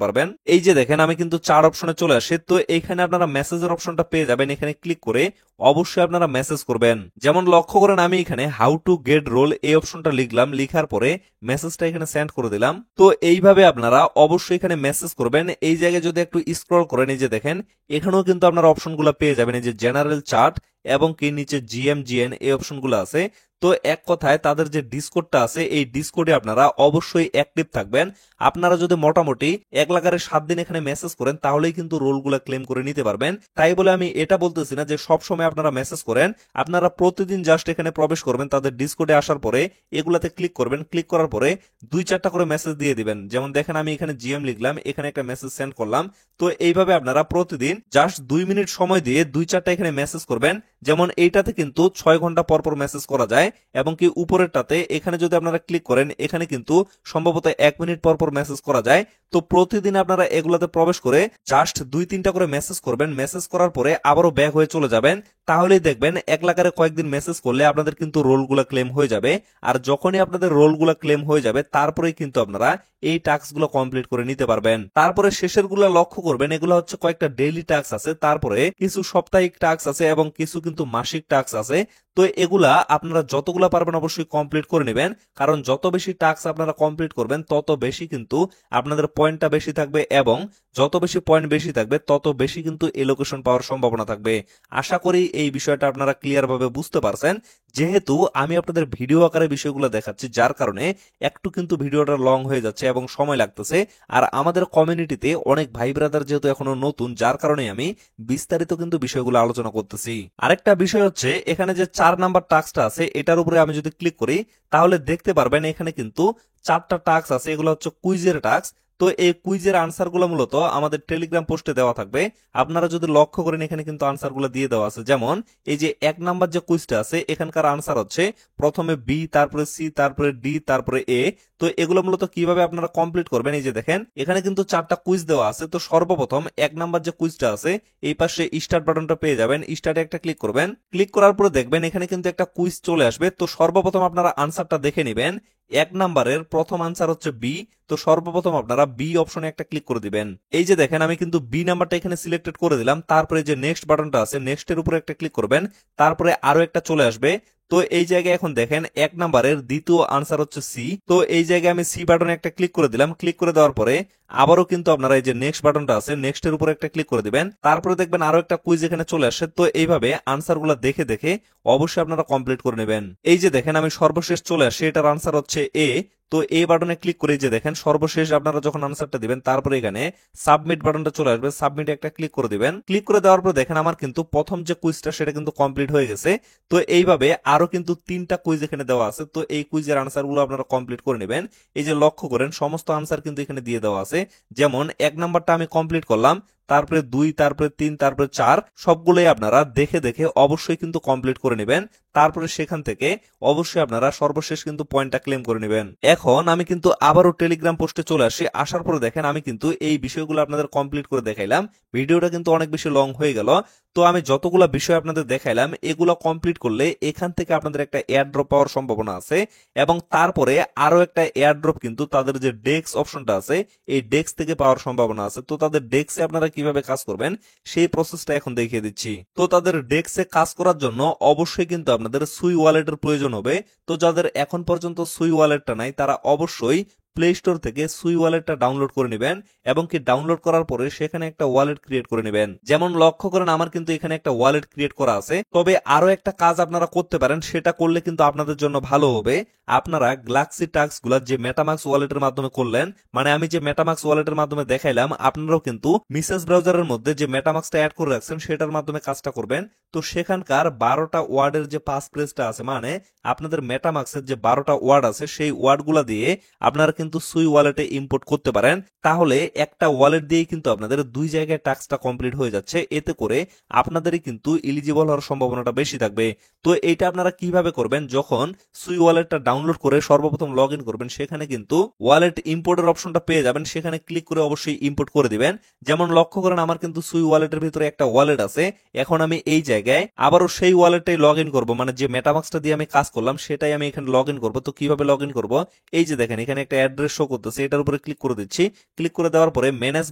পারবেন। এই যে দেখেন আমি কিন্তু চার্ট অপশনে চলে আসি। তো এখানে আপনারা মেসেজের অপশনটা পেয়ে যাবেন, এখানে ক্লিক করে অবশ্যই আপনারা মেসেজ করবেন। যেমন লক্ষ্য করেন আমি এখানে হাউ টু গেট রোল এই অপশনটা লিখলাম, লিখার পরে মেসেজটা এখানে সেন্ড করে দিলাম। তো এইভাবে আপনারা অবশ্যই এখানে মেসেজ করবেন। এই জায়গায় যদি একটু স্ক্রল করেন এই যে দেখেন এখানেও কিন্তু আপনারা অপশনগুলো পেয়ে যাবেন, এই যে জেনারেল চার্ট এবং কি নিচে জিএমজিএন এই অপশনগুলো আছে। তো এক কথায় তাদের যে ডিসকর্ডটা আছে এই ডিসকর্ডে আপনারা অবশ্যই অ্যাক্টিভ থাকবেন। আপনারা যদি মোটামুটি 1/7 দিন এখানে মেসেজ করেন তাহলেই কিন্তু রোলগুলো ক্লেম করে নিতে পারবেন। তাই বলে আমি এটা বলতেছি না যে সব সময় আপনারা মেসেজ করেন, আপনারা প্রতিদিন জাস্ট এখানে প্রবেশ করবেন, তাদের ডিসকর্ডে আসার পরে এগুলাতে ক্লিক করবেন, ক্লিক করার পরে 2-4টা করে মেসেজ দিয়ে দিবেন। যেমন দেখেন আমি এখানে জিএম লিখলাম, এখানে একটা মেসেজ সেন্ড করলাম। তো এইভাবে আপনারা প্রতিদিন জাস্ট 2 মিনিট সময় দিয়ে 2-4টা এখানে মেসেজ করবেন। যেমন এইটাতে কিন্তু 6 ঘন্টা পর পর মেসেজ করা যায়, এবং কি উপরেরটাতে এখানে যদি আপনারা ক্লিক করেন এখানে কিন্তু সম্ভবত 1 মিনিট পর পর মেসেজ করা যায়। তো প্রতিদিন আপনারা এগুলাতে প্রবেশ করে জাস্ট 2-3টা করে মেসেজ করবেন, মেসেজ করার পরে আবারও ব্যাক হয়ে চলে যাবেন। তাহলেই দেখবেন এক লাগারে কয়েকদিন মেসেজ করলে আপনাদের কিন্তু রোলগুলো ক্লেম হয়ে যাবে। আর যখনই আপনাদের রোলগুলো ক্লেম হয়ে যাবে তারপরেই কিন্তু আপনারা এই টাস্ক গুলো কমপ্লিট করে নিতে পারবেন। তারপরে শেষের গুলো লক্ষ্য করবেন, এগুলো হচ্ছে কয়েকটা ডেইলি টাস্ক আছে, তারপরে কিছু সাপ্তাহিক টাস্ক আছে এবং কিছু কিন্তু মাসিক টাস্ক আছে। তো এগুলা আপনারা যতগুলা পারবেন অবশ্যই কমপ্লিট করে নেবেন, কারণ যত বেশি টাস্ক আপনারা কমপ্লিট করবেন তত বেশি কিন্তু আপনাদের পয়েন্টটা বেশি থাকবে, এবং যত বেশি পয়েন্ট বেশি থাকবে তত বেশি কিন্তু এলোকেশন পাওয়ার সম্ভাবনা থাকবে। আশা করি এই বিষয়টা আপনারা ক্লিয়ার ভাবে বুঝতে পারছেন। যেহেতু আমি আপনাদের ভিডিও আকারে বিষয়গুলো দেখাচ্ছি, যার কারণে একটু কিন্তু ভিডিওটা লং হয়ে যাচ্ছে এবং সময় লাগতেছে। আর আমাদের কমিউনিটিতে অনেক ভাই ব্রাদার যেহেতু এখনো নতুন, যার কারণে আমি বিস্তারিত কিন্তু বিষয়গুলো আলোচনা করতেছি। আরেকটা বিষয় হচ্ছে এখানে যে 4 নাম্বার টাস্কটা আছে এটার উপরে আমি যদি ক্লিক করি তাহলে দেখতে পারবেন এখানে কিন্তু 4টা টাস্ক আছে, এগুলো হচ্ছে কুইজের টাস্ক। তো এই কুইজের আনসার গুলো মূলত আমাদের টেলিগ্রাম পোস্টে দেওয়া থাকবে। আপনারা যদি লক্ষ্য করেন এখানে কিন্তু আনসার গুলো দিয়ে দেওয়া আছে। যেমন এই যে 1 নাম্বার যে কুইজটা আছে এখানকার আনসার হচ্ছে প্রথমে বি, তারপরে সি, তারপরে ডি, তারপরে এ। তো এগুলো মূলত কিভাবে আপনারা কমপ্লিট করবেন, এই যে দেখেন এখানে কিন্তু 4টা কুইজ দেওয়া আছে। তো সর্বপ্রথম 1 নাম্বার যে কুইজটা আছে এই পাশে স্টার্ট বাটনটা পেয়ে যাবেন, স্টার্টে একটা ক্লিক করবেন। ক্লিক করার পরে দেখবেন এখানে কিন্তু একটা কুইজ চলে আসবে। তো সর্বপ্রথম আপনারা আনসারটা দেখে নেবেন। 1 নাম্বারের প্রথম আনসার হচ্ছে বি। তো সর্বপ্রথম আপনারা বি অপশনে একটা ক্লিক করে দিবেন। এই যে দেখেন আমি কিন্তু বি নাম্বারটা এখানে সিলেক্টেড করে দিলাম। তারপরে যে নেক্সট বাটনটা আছে নেক্সটের উপরে একটা ক্লিক করবেন, তারপরে আরো একটা চলে আসবে। তো এই জায়গায় এখন দেখেন 1 নাম্বারের দ্বিতীয় আনসার হচ্ছে সি। তো এই জায়গায় আমি সি বাটনে একটা ক্লিক করে দিলাম। ক্লিক করে দেওয়ার পরে আবারও কিন্তু আপনারা এই যে নেক্সট বাটনটা আছে নেক্সটের উপরে একটা ক্লিক করে দিবেন। তারপরে দেখবেন আরো একটা কুইজ এখানে চলে আসে। তো এইভাবে আনসার গুলা দেখে দেখে অবশ্যই আপনারা কমপ্লিট করে নেবেন। এই যে দেখেন আমি সর্বশেষ চলে আসে, এটার আনসার হচ্ছে এ। তো এই বাটনে ক্লিক করে যে দেখেন সর্বশেষ আপনারা যখন আনসারটা দিবেন তারপরে এখানে সাবমিট বাটনটা চলে আসবে, সাবমিটে একটা ক্লিক করে দিবেন। ক্লিক করে দেওয়ার পর দেখেন আমার কিন্তু প্রথম যে কুইজটা সেটা কিন্তু কমপ্লিট হয়ে গেছে। তো এইভাবে আরো কিন্তু 3টা কুইজ এখানে দেওয়া আছে। তো এই কুইজের আনসার গুলো আপনারা কমপ্লিট করে নেবেন। এই যে লক্ষ্য করেন সমস্ত আনসার কিন্তু এখানে দিয়ে দেওয়া আছে। যেমন 1 নাম্বারটা আমি কমপ্লিট করলাম, তারপরে 2, তারপরে 3, তারপরে 4 সবগুলোই আপনারা দেখে দেখে অবশ্যই কিন্তু কমপ্লিট করে নেবেন। তারপরে সেখান থেকে অবশ্যই আপনারা সর্বশেষ কিন্তু পয়েন্টটা ক্লেম করে নেবেন। এখন আমি কিন্তু আবারও টেলিগ্রাম পোস্টে চলে আসি। আসার পরে দেখেন আমি কিন্তু এই বিষয়গুলো আপনাদের কমপ্লিট করে দেখাইলাম। ভিডিওটা কিন্তু অনেক বেশি লং হয়ে গেল। তো আমি যতগুলা বিষয় আপনাদের দেখাইলাম এগুলো কমপ্লিট করলে এখান থেকে আপনাদের একটা এয়ার ড্রপ পাওয়ার সম্ভাবনা আছে, এবং তারপরে আরো একটা এয়ার ড্রপ কিন্তু তাদের যে ডেস্ক অপশনটা আছে এই ডেস্ক থেকে পাওয়ার সম্ভাবনা আছে। তো তাদের ডেস্কে আপনারা কিভাবে কাজ করবেন সেই প্রসেসটা এখন দেখিয়ে দিচ্ছি। তো তাদের ডেস্কে কাজ করার জন্য অবশ্যই কিন্তু আপনাদের সুই ওয়ালেটের প্রয়োজন হবে। তো যাদের এখন পর্যন্ত সুই ওয়ালেটটা নাই তারা অবশ্যই প্লে স্টোর থেকে সুই ওয়ালেটটা ডাউনলোড করে নেবেন, এবং কি ডাউনলোড করার পরে সেখানে একটা ওয়ালেট ক্রিয়েট করে নেবেন। যেমন লক্ষ্য করেন আমার কিন্তু এখানে একটা ওয়ালেট ক্রিয়েট করা আছে। তবে আরো একটা কাজ আপনারা করতে পারেন, সেটা করলে কিন্তু আপনাদের জন্য ভালো হবে। আপনারা গ্যালাক্সি টাস্ক গুলা যে মেটামাক্স ওয়ালেটের মাধ্যমে করলেন, মানে আমি যে মেটামাক্স ওয়ালেটের মাধ্যমে দেখাইলাম, আপনারাও কিন্তু মেসেজ ব্রাউজারের মধ্যে যে মেটামাক্সটা অ্যাড করে রাখছেন সেটার মাধ্যমে কাজটা করবেন। তো সেখানকার 12টা ওয়ার্ডের যে পাস ফ্রেজটা আছে, মানে আপনাদের মেটামাক্সের যে 12টা ওয়ার্ড আছে সেই ওয়ার্ডগুলা দিয়ে আপনারা কিন্তু সুই ওয়ালেটে ইম্পোর্ট করতে পারেন। তাহলে একটা ওয়ালেট দিয়েই কিন্তু আপনাদের 2 জায়গায় টাস্কটা কমপ্লিট হয়ে যাচ্ছে। এতে করে আপনাদেরই কিন্তু এলিজিবল হওয়ার সম্ভাবনাটা বেশি থাকবে। তো এইটা আপনারা কিভাবে করবেন, যখন সুই ওয়ালেটটা ডাউনলোড করে সর্বপ্রথম লগ ইন করবেন সেখানে কিন্তু ওয়ালেট ইম্পোর্টের অপশনটা পেয়ে যাবেন, সেখানে ক্লিক করে অবশ্যই ইম্পোর্ট করে দিবেন। যেমন লক্ষ্য করেন আমার কিন্তু সুই ওয়ালেটের ভিতরে একটা ওয়ালেট আছে। এখন আমি এই জায়গায় আবারও সেই ওয়ালেটটাই লগ ইন করবো, মানে যে মেটামাক্সটা দিয়ে আমি কাজ করলাম সেটাই আমি এখানে লগ ইন করবো। তো কিভাবে লগ ইন করবো, এই যে দেখেন এখানে একটা অ্যাড্রেস শো করতেছে, এটার উপরে ক্লিক করে দিচ্ছি। ক্লিক করে দেওয়ার পরে ম্যানেজ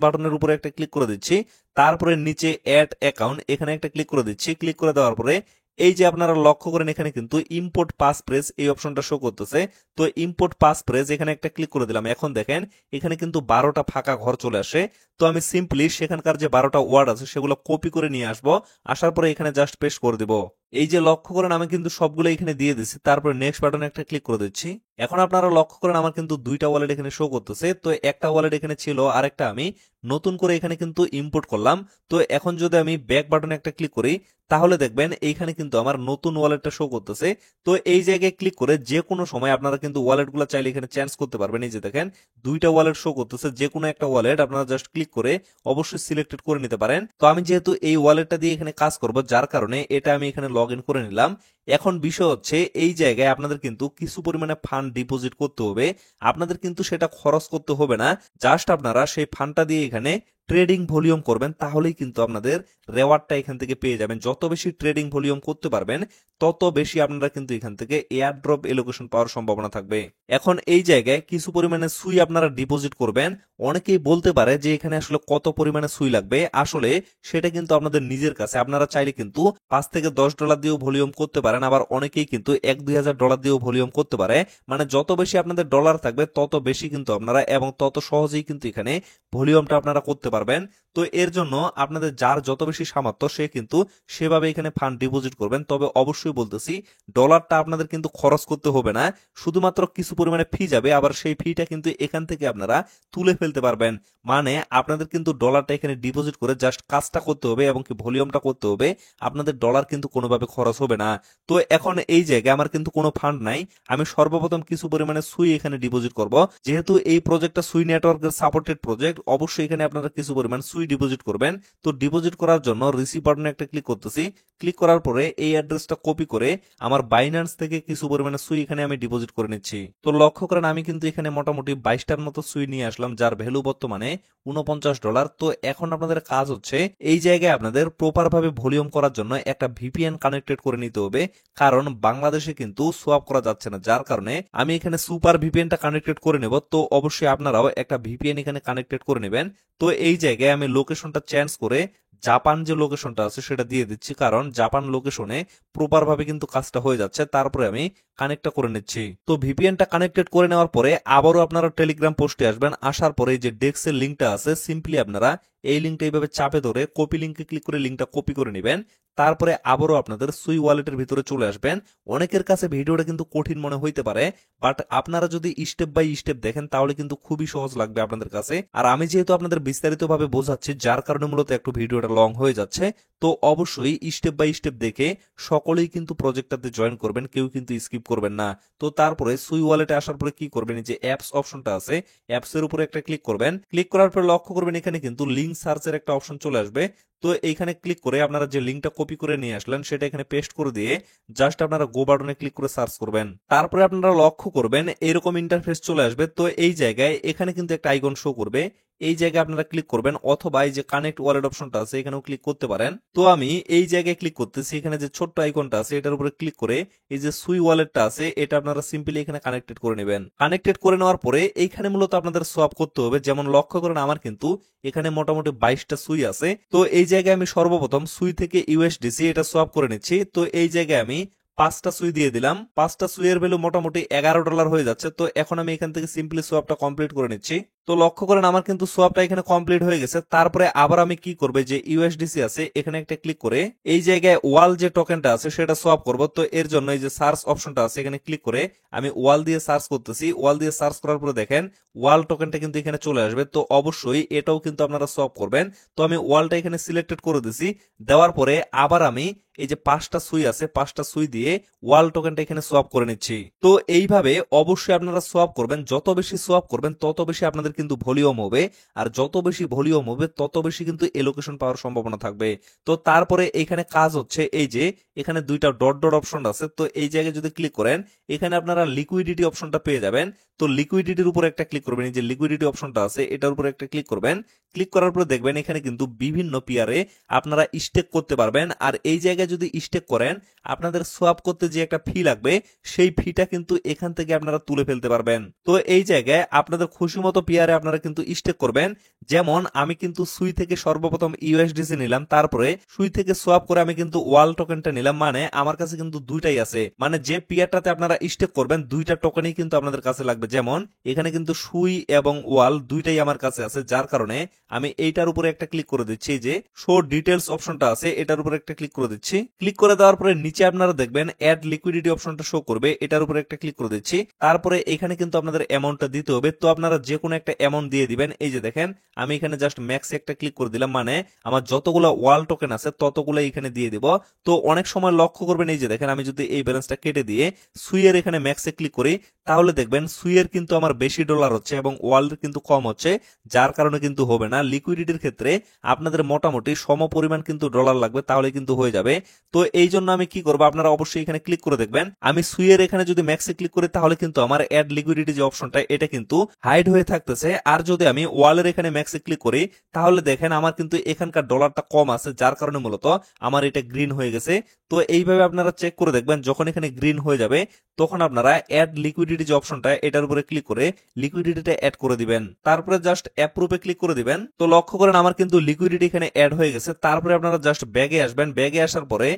বাটনের উপরে একটা ক্লিক করে দিচ্ছি। তারপরে নিচে অ্যাড অ্যাকাউন্ট এখানে একটা ক্লিক করে দিচ্ছি। ক্লিক করে দেওয়ার পরে এই যে আপনারা লক্ষ্য করেন এখানে কিন্তু ইম্পোর্ট পাস প্রেস এই অপশনটা শো করতেছে। তো ইম্পোর্ট পাস প্রেস এখানে একটা ক্লিক করে দিলাম। এখন দেখেন এখানে কিন্তু 12টা ফাঁকা ঘর চলে আসে। তো আমি সিম্পলি সেখানকার যে 12টা ওয়ার্ড আছে সেগুলো কপি করে নিয়ে আসবো, আসার পরে এখানে জাস্ট পেস্ট করে দিব। এই যে লক্ষ্য করেন আমি কিন্তু সবগুলো এখানে দিয়ে দিচ্ছি, তারপরে নেক্সট বাটনে একটা ক্লিক করে দিচ্ছি। এখন আপনারা লক্ষ্য করেন আমার কিন্তু দুইটা ওয়ালেট এখানে শো করতেছে। তো একটা ওয়ালেট এখানে ছিল, আরেকটা আমি নতুন করে এখানে কিন্তু ইম্পোর্ট করলাম। তো এখন যদি আমি ব্যাক বাটনে একটা ক্লিক করি তাহলে দেখবেন এইখানে কিন্তু আমার নতুন ওয়ালেটটা শো করতেছে। তো এই জায়গায় ক্লিক করে যে কোনো সময় আপনারা কিন্তু ওয়ালেটগুলো চাইলে এখানে চেঞ্জ করতে পারবেন। এই যে দেখেন দুইটা ওয়ালেট শো করতেছে, যে কোনো একটা ওয়ালেট আপনারা জাস্ট ক্লিক করে অবশ্যই সিলেক্টেড করে নিতে পারেন। তো আমি যেহেতু এই ওয়ালেটটা দিয়ে এখানে কাজ করব, যার কারণে এটা আমি এখানে লগ ইন করে নিলাম। এখন বিষয় হচ্ছে এই জায়গায় আপনাদের কিন্তু কিছু পরিমাণে ফান্ড ডিপোজিট করতে হবে। আপনাদের কিন্তু সেটা খরচ করতে হবে না, জাস্ট আপনারা সেই ফান্ডটা দিয়ে এখানে ট্রেডিং ভলিউম করবেন, তাহলেই কিন্তু আপনাদের রেওয়ার্ডটা এখান থেকে পেয়ে যাবেন। যত বেশি ট্রেডিং ভলিউম করতে পারবেন তত বেশি আপনারা কিন্তু এখান থেকে এয়ার ড্রপ এলোকেশন পাওয়ার সম্ভাবনা থাকবে। এখন এই জায়গায় কিছু পরিমাণে সুই আপনারা ডিপোজিট করবেন। অনেকেই বলতে পারে যে এখানে আসলে কত পরিমাণে সুই লাগবে, আসলে সেটা কিন্তু আপনাদের নিজের কাছে। আপনারা চাইলে কিন্তু $5 থেকে $10 দিয়েও ভলিউম করতে পারেন, আবার অনেকেই কিন্তু $1-2 হাজার দিয়েও ভলিউম করতে পারে। মানে যত বেশি আপনাদের ডলার থাকবে তত বেশি কিন্তু আপনারা এবং তত সহজেই কিন্তু এখানে ভলিউমটা আপনারা করতে পারবেন। তো এর জন্য আপনাদের যার যত বেশি সামর্থ্য সে কিন্তু সেভাবে এখানে ফান্ড ডিপোজিট করবেন। তবে অবশ্যই বলতেছি ডলারটা আপনাদের কিন্তু খরচ করতে হবে না, শুধুমাত্র কিছু পরিমাণে ফি যাবে, আবার সেই ফিটা কিন্তু এখান থেকে আপনারা তুলে ফেলতে পারবেন। মানে আপনাদের কিন্তু ডলারটা এখানে ডিপোজিট করে জাস্ট কাজটা করতে হবে এবং কি ভলিউমটা করতে হবে, আপনাদের ডলার কিন্তু কোনোভাবে খরচ হবে না। তো এখন এই জায়গায় আমার কিন্তু কোনো ফান্ড নাই, আমি সর্বপ্রথম কিছু পরিমাণে সুই এখানে ডিপোজিট করব। যেহেতু এই প্রজেক্টটা সুই নেটওয়ার্কের সাপোর্টেড প্রজেক্ট, অবশ্যই এখানে আপনারা কিছু পরিমাণ সুই ডিপোজিট করবেন। তো ডিপোজিট করার জন্য রিসিভ বাটনে একটা ক্লিক করতেছি। ক্লিক করার পরে এই অ্যাড্রেসটা কপি করে আমার বাইন্যান্স থেকে কিছু পরিমাণে সুই এখানে আমি ডিপোজিট করে নিচ্ছি। তো লক্ষ্য করেন আমি কিন্তু এখানে মোটামুটি 22টার মতো সুই নিয়ে আসলাম, যার ভ্যালু বর্তমানে $49। তো এখন আপনাদের কাজ হচ্ছে এই জায়গায় আপনাদের প্রপার ভাবে ভলিউম করার জন্য একটা ভিপিএন কানেক্টেড করে নিতে হবে, কারণ বাংলাদেশে কিন্তু সোয়াপ করা যাচ্ছে না, যার কারণে আমি এখানে সুপার ভিপিএনটা কানেক্টেড করে নেব। তো অবশ্যই আপনারাও একটা ভিপিএন এখানে কানেক্টেড করে নেবেন। তো এই জায়গায় আমি লোকেশনটা চেঞ্জ করে জাপান যে লোকেশনটা আছে সেটা দিয়ে দিচ্ছি, কারণ জাপান লোকেশনে প্রপার ভাবে কিন্তু কাজটা হয়ে যাচ্ছে। তারপরে আমি কানেক্টটা করে নিচ্ছি। তো ভিপিএনটা কানেক্টেড করে নেওয়ার পরে আবারও আপনারা টেলিগ্রাম পোস্টে আসবেন। আসার পরে যে ডেস্কের লিঙ্কটা আছে সিম্পলি আপনারা এই লিঙ্কটা এইভাবে চাপে ধরে কপি লিঙ্কে ক্লিক করে লিঙ্কটা কপি করে নেবেন। তারপরে আবারও আপনাদের সুই ওয়ালেটের ভিতরে চলে আসবেন। অনেকের কাছে ভিডিওটা কিন্তু কঠিন মনে হইতে পারে, বাট আপনারা যদি স্টেপ বাই স্টেপ দেখেন তাহলে কিন্তু খুবই সহজ লাগবে আপনাদের কাছে। আর আমি যেহেতু আপনাদের বিস্তারিতভাবে বোঝাচ্ছি, যার কারণে মূলত একটু ভিডিওটা লং হয়ে যাচ্ছে। তো অবশ্যই স্টেপ বাই স্টেপ দেখে সকলেই কিন্তু প্রজেক্টটাতে জয়েন করবেন, কেউ কিন্তু স্কিপ করবেন না। তো তারপরে সুই ওয়ালেটে আসার পরে কি করবেন, যে অ্যাপস অপশনটা আছে অ্যাপস এর উপরে একটা ক্লিক করবেন। ক্লিক করার পরে লক্ষ্য করবেন এখানে কিন্তু লিঙ্ক সার্চের একটা অপশন চলে আসবে। তো এইখানে ক্লিক করে আপনারা যে লিঙ্কটা কপি করে নিয়ে আসলেন সেটা এখানে পেস্ট করে দিয়ে জাস্ট আপনারা গো বাটনে ক্লিক করে সার্চ করবেন। তারপরে আপনারা লক্ষ্য করবেন এরকম ইন্টারফেস চলে আসবে। তো এই জায়গায় এখানে কিন্তু একটা আইকন শো করবে, এই জায়গায় আপনারা ক্লিক করবেন, অথবা এই যে কানেক্ট ওয়ালেট অপশনটা আছে এখানেও ক্লিক করতে পারেন। তো আমি এই জায়গায় ক্লিক করতেছি, এখানে যে ছোট্ট আইকনটা আছে এটার উপরে ক্লিক করে এই যে সুই ওয়ালেটটা আছে এটা আপনারা সিম্পলি এখানে কানেক্টেড করে নেবেন। কানেক্টেড করে নেওয়ার পরে এইখানে মূলত আপনাদের সোয়াপ করতে হবে। যেমন লক্ষ্য করেন আমার কিন্তু এখানে মোটামুটি 22টা সুই আছে। তো এই জায়গায় আমি সর্বপ্রথম সুই থেকে ইউএসডিসি এটা সোয়াপ করে নিচ্ছি। তো এই জায়গায় আমি 5টা সুই দিয়ে দিলাম। 5টা সুইয়ের ভ্যালু মোটামুটি $11 হয়ে যাচ্ছে। তো এখন আমি এখান থেকে সিম্পলি সোয়াপটা কমপ্লিট করে নিচ্ছি। তো লক্ষ্য করেন আমার কিন্তু সোয়াপটা এখানে কমপ্লিট হয়ে গেছে। তারপরে আবার আমি কি করবে, যে ইউএসডিসি আছে এখানে একটা ক্লিক করে এই জায়গায় ওয়াল যে টোকেনটা আছে সেটা সোয়াপ করব। তো এর জন্য এই যে সার্চ অপশনটা আছে এখানে ক্লিক করে আমি ওয়াল দিয়ে সার্চ করতেছি। ওয়াল দিয়ে সার্চ করার পরে দেখেন ওয়াল টোকেনটা কিন্তু এখানে চলে আসবে। তো অবশ্যই এটাও কিন্তু আপনারা সোয়াপ করবেন। তো আমি ওয়ালটা এখানে সিলেক্টেড করে দিছি। দেওয়ার পরে আবার আমি এই যে 5টা সুই আছে 5টা সুই দিয়ে ওয়াল টোকেনটা এখানে সোয়াপ করে নিচ্ছি। তো এইভাবে অবশ্যই আপনারা সোয়াপ করবেন। যত বেশি সোয়াপ করবেন তত বেশি আপনাদের কিন্তু ভলিউম হবে, আর যত বেশি ভলিউম হবে তত বেশি কিন্তু এলোকেশন পাওয়ার সম্ভাবনা থাকবে। তো তারপরে এখানে কাজ হচ্ছে এই যে এখানে দুইটা ডট ডট অপশন আছে। তো এই জায়গায় যদি ক্লিক করেন এখানে আপনারা লিকুইডিটি অপশনটা পেয়ে যাবেন। তো লিকুইডিটির উপর একটা ক্লিক করবেন, এই যে লিকুইডিটি অপশনটা আছে এটার উপর একটা ক্লিক করবেন। ক্লিক করার পরে দেখবেন এখানে কিন্তু বিভিন্ন পিয়ারে আপনারা স্টেক করতে পারবেন। আর এই জায়গায় জায়গায় যদি স্টেক করেন আপনাদের সোয়াপ করতে যে একটা ফি লাগবে সেই ফিটা কিন্তু এখান থেকে আপনারা তুলে ফেলতে পারবেন। তো এই জায়গায় আপনাদের খুশি মতো পেয়ারে আপনারা কিন্তু স্টেক করবেন। যেমন আমি কিন্তু সুই থেকে সর্বপ্রথম ইউএসডিসি নিলাম, তারপরে সুই থেকে সোয়াপ করে আমি কিন্তু ওয়াল টোকেনটা নিলাম, মানে আমার কাছে কিন্তু দুইটাই আছে, মানে যে পেয়ারটাতে আপনারা স্টেক করবেন দুইটা টোকেনই কিন্তু আপনাদের কাছে লাগবে। যেমন এখানে কিন্তু সুই এবং ওয়াল দুইটাই আমার কাছে আছে, যার কারণে আমি এইটার উপরে একটা ক্লিক করে দিচ্ছি, যে শো ডিটেলস অপশনটা আছে এটার উপরে একটা ক্লিক করে দিচ্ছি। ক্লিক করে দেওয়ার পরে নিচে আপনারা দেখবেন অ্যাড লিকুইডিটি অপশনটা শো করবে, এটার উপরে একটা ক্লিক করে দিচ্ছি। তারপরে এখানে কিন্তু আপনাদের অ্যামাউন্টটা দিতে হবে, তো আপনারা যে কোনো একটা অ্যামাউন্ট দিয়ে দিবেন। এই যে দেখেন আমি এখানে জাস্ট ম্যাক্সে একটা ক্লিক করে দিলাম, মানে আমার যতগুলো ওয়াল টোকেন আছে ততগুলো এখানে দিয়ে দিব। তো অনেক সময় লক্ষ্য করবেন এই যে দেখেন আমি যদি এই ব্যালেন্সটা কেটে দিয়ে সুইয়ের এখানে ম্যাক্সে ক্লিক করি তাহলে দেখবেন সুইয়ের কিন্তু আমার বেশি ডলার হচ্ছে এবং ওয়ালের কিন্তু কম হচ্ছে, যার কারণে কিন্তু হবে না। লিকুইডিটির ক্ষেত্রে আপনাদের মোটামুটি সম পরিমাণ কিন্তু ডলার লাগবে, তাহলে কিন্তু হয়ে যাবে। তো এই জন্য আমি কি করবো, আপনারা অবশ্যই এখানে ক্লিক করে দেখবেন আমি সুইয়ের এখানে যদি ম্যাক্সে ক্লিক করি তাহলে কিন্তু আমার অ্যাড লিকুইডিটি যে অপশনটা এটা কিন্তু হাইড হয়ে থাকতেছে। আর যদি আমি ওয়ালের এখানে ম্যাক্সে ক্লিক করি তাহলে দেখেন আমার কিন্তু এখানকার ডলারটা কম আছে, যার কারণে মূলত আমার এটা গ্রিন হয়ে গেছে। তো এইভাবে আপনারা চেক করে দেখবেন, যখন এখানে গ্রিন হয়ে যাবে তখন আপনারা অ্যাড লিকুইডিটি যে অপশনটা এটার উপরে ক্লিক করে লিকুইডিটিটা অ্যাড করে দিবেন, তারপরে জাস্ট অ্যাপ্রুভে ক্লিক করে দিবেন। তো লক্ষ্য করেন আমার কিন্তু লিকুইডিটি এখানে অ্যাড হয়ে গেছে। তারপরে আপনারা জাস্ট ব্যাগে আসবেন, ব্যাগে আসার পরে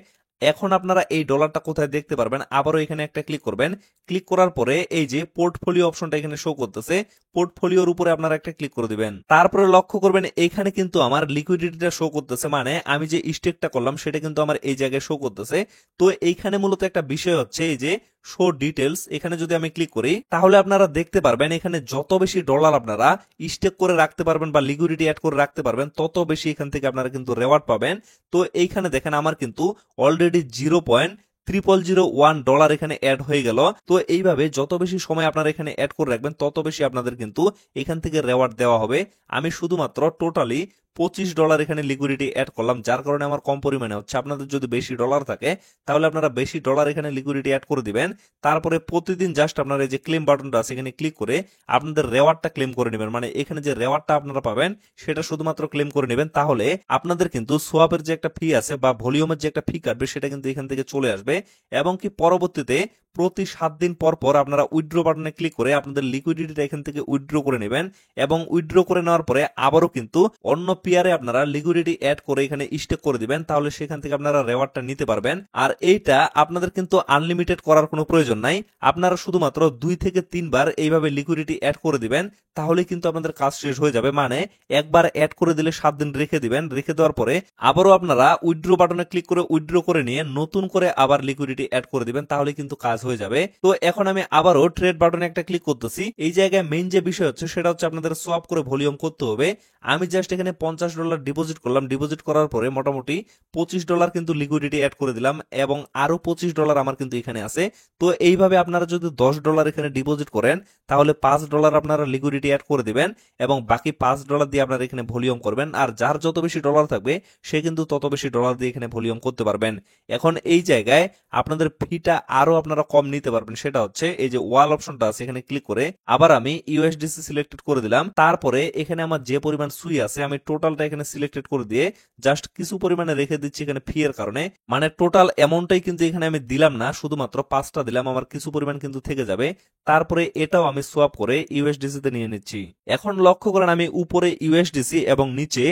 এখন আপনারা এই ডলারটা কোথায় দেখতে পারবেন, আবারও এখানে একটা ক্লিক করবেন। ক্লিক করার পরে এই যে পোর্টফোলিও অপশনটা এখানে শো করতেছে, পোর্টফোলিওর উপরে আপনারা একটা ক্লিক করে দিবেন। তারপরে লক্ষ্য করবেন এখানে কিন্তু আমার লিকুইডিটিটা শো করতেছে, মানে আমি যে স্টেকটা করলাম সেটা কিন্তু আমার এই জায়গায় শো করতেছে। তো এইখানে মূলত একটা বিষয় হচ্ছে এই যে শো ডিটেলস, এখানে যদি আমি ক্লিক করি তাহলে আপনারা দেখতে পারবেন এখানে যত বেশি ডলার আপনারা স্টেক করে রাখতে পারবেন বা লিকুইডিটি অ্যাড করে রাখতে পারবেন তত বেশি এখান থেকে আপনারা কিন্তু রেওয়ার্ড পাবেন। তো এইখানে দেখেন আমার কিন্তু অলরেডি 0.0001 ডলার এখানে অ্যাড হয়ে গেল। তো এইভাবে যত বেশি সময় আপনারা এখানে অ্যাড করে রাখবেন তত বেশি আপনাদের কিন্তু এখান থেকে রেওয়ার্ড দেওয়া হবে। আমি শুধুমাত্র টোটালি $25 এখানে লিকুইডিটি অ্যাড করলাম, যার কারণে আমার কম পরিমাণে হচ্ছে। আপনাদের যদি বেশি ডলার থাকে তাহলে আপনারা বেশি ডলার এখানে লিকুইডিটি অ্যাড করে দিবেন। তারপরে প্রতিদিন জাস্ট আপনারা এই যে ক্লেম বাটনটা আছে এখানে ক্লিক করে আপনাদের রেওয়ার্ডটা ক্লেম করে নেবেন, মানে এখানে যে রেওয়ার্ডটা আপনারা পাবেন সেটা শুধুমাত্র ক্লেম করে নেবেন। তাহলে আপনাদের কিন্তু সোয়াপের যে একটা ফি আছে বা ভলিউমের যে একটা ফি কাটবে সেটা কিন্তু এখান থেকে চলে আসবে। এবং কি পরবর্তীতে প্রতি 7 দিন পর পর আপনারা উইথড্র বাটনে ক্লিক করে আপনাদের লিকুইডিটিটা এখান থেকে উইথড্র করে নেবেন এবং উইথড্র করে নেওয়ার পরে আবারও কিন্তু অন্য পেয়ারে আপনারা লিকুইডিটি অ্যাড করে এখানে স্টেক করে দিবেন, তাহলে সেখান থেকে আপনারা রেওয়ার্ডটা নিতে পারবেন। আর এইটা আপনাদের কিন্তু আনলিমিটেড করার কোনো প্রয়োজন নাই, আপনারা শুধুমাত্র 2 থেকে 3 বার এইভাবে লিকুইডিটি অ্যাড করে দিবেন, তাহলে কিন্তু আপনাদের কাজ শেষ হয়ে যাবে। মানে একবার অ্যাড করে দিলে 7 দিন রেখে দিবেন, রেখে দেওয়ার পরে আবারও আপনারা উইথড্র বাটনে ক্লিক করে উইথড্র করে নিয়ে নতুন করে আবার লিকুইডিটি অ্যাড করে দিবেন, তাহলে কিন্তু কাজ হয়ে যাবে। তো এখন আমি আবারও ট্রেড বাটনে একটা ক্লিক করতেছি। এই জায়গায় মেইন যে বিষয় হচ্ছে সেটা হচ্ছে আপনাদের সোয়াপ করে ভলিউম করতে হবে। আমি জাস্ট এখানে $50 ডিপোজিট করলাম, ডিপোজিট করার পরে মোটামুটি $25 কিন্তু লিকুইডিটি অ্যাড করে দিলাম এবং আরো $25 আমার কিন্তু এখানে আছে। তো এইভাবে আপনারা যদি $10 এখানে ডিপোজিট করেন তাহলে $5 আপনারা লিকুইডিটি অ্যাড করে দিবেন এবং বাকি $5 দিয়ে আপনারা এখানে ভলিউম করবেন। আর যার যত বেশি ডলার থাকবে সে কিন্তু তত বেশি ডলার দিয়ে এখানে ভলিউম করতে পারবেন। এখন এই জায়গায় আপনাদের ফিটা আরো আপনারা কম নিতে পারবেন, সেটা হচ্ছে এই যে ওয়াল অপশনটা আছে এখানে ক্লিক করে আবার আমি ইউএসডিসি সিলেক্টেড করে দিলাম। তারপরে এখানে আমার যে পরিমাণ সুই আছে আমি টোটালটা এখানে সিলেক্টেড করে দিয়ে জাস্ট কিছু পরিমাণে রেখে দিচ্ছি এখানে ফি এর কারণে, মানে টোটাল অ্যামাউন্টটাই কিন্তু এখানে আমি দিলাম না, শুধুমাত্র 5টা দিলাম, আমার কিছু পরিমাণ কিন্তু থেকে যাবে। তারপরে এটাও আমি সোয়াপ করে ইউএসডিসি তে নিয়ে নিচ্ছি। এখন লক্ষ্য করেন আমি উপরে ইউএসডিসি এবং নিচে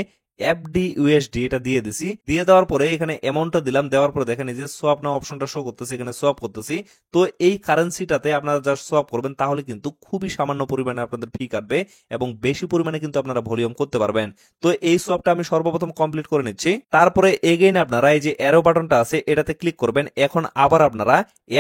FD/USD এটা দিয়ে দিছি, দিয়ে দেওয়ার পরে এখানে অ্যামাউন্টটা দিলাম, দেওয়ার পরে দেখেন এই যে সোয়াপ নাও অপশনটা শো করতেছে, এখানে সোয়াপ করতেছি। তো এই কারেন্সিটাতে আপনারা জাস্ট সোয়াপ করবেন, তাহলে কিন্তু খুবই সামান্য পরিমাণে আপনাদের ফি কাটবে এবং বেশি পরিমাণে কিন্তু আপনারা ভলিউম করতে পারবেন। তো এই সোয়াপটা আমি সর্বপ্রথম কমপ্লিট করে নিচ্ছি। তারপরে এগেইন আপনারা এই যে অ্যারো বাটনটা আছে এটাতে ক্লিক করবেন। এখন আবার আপনারা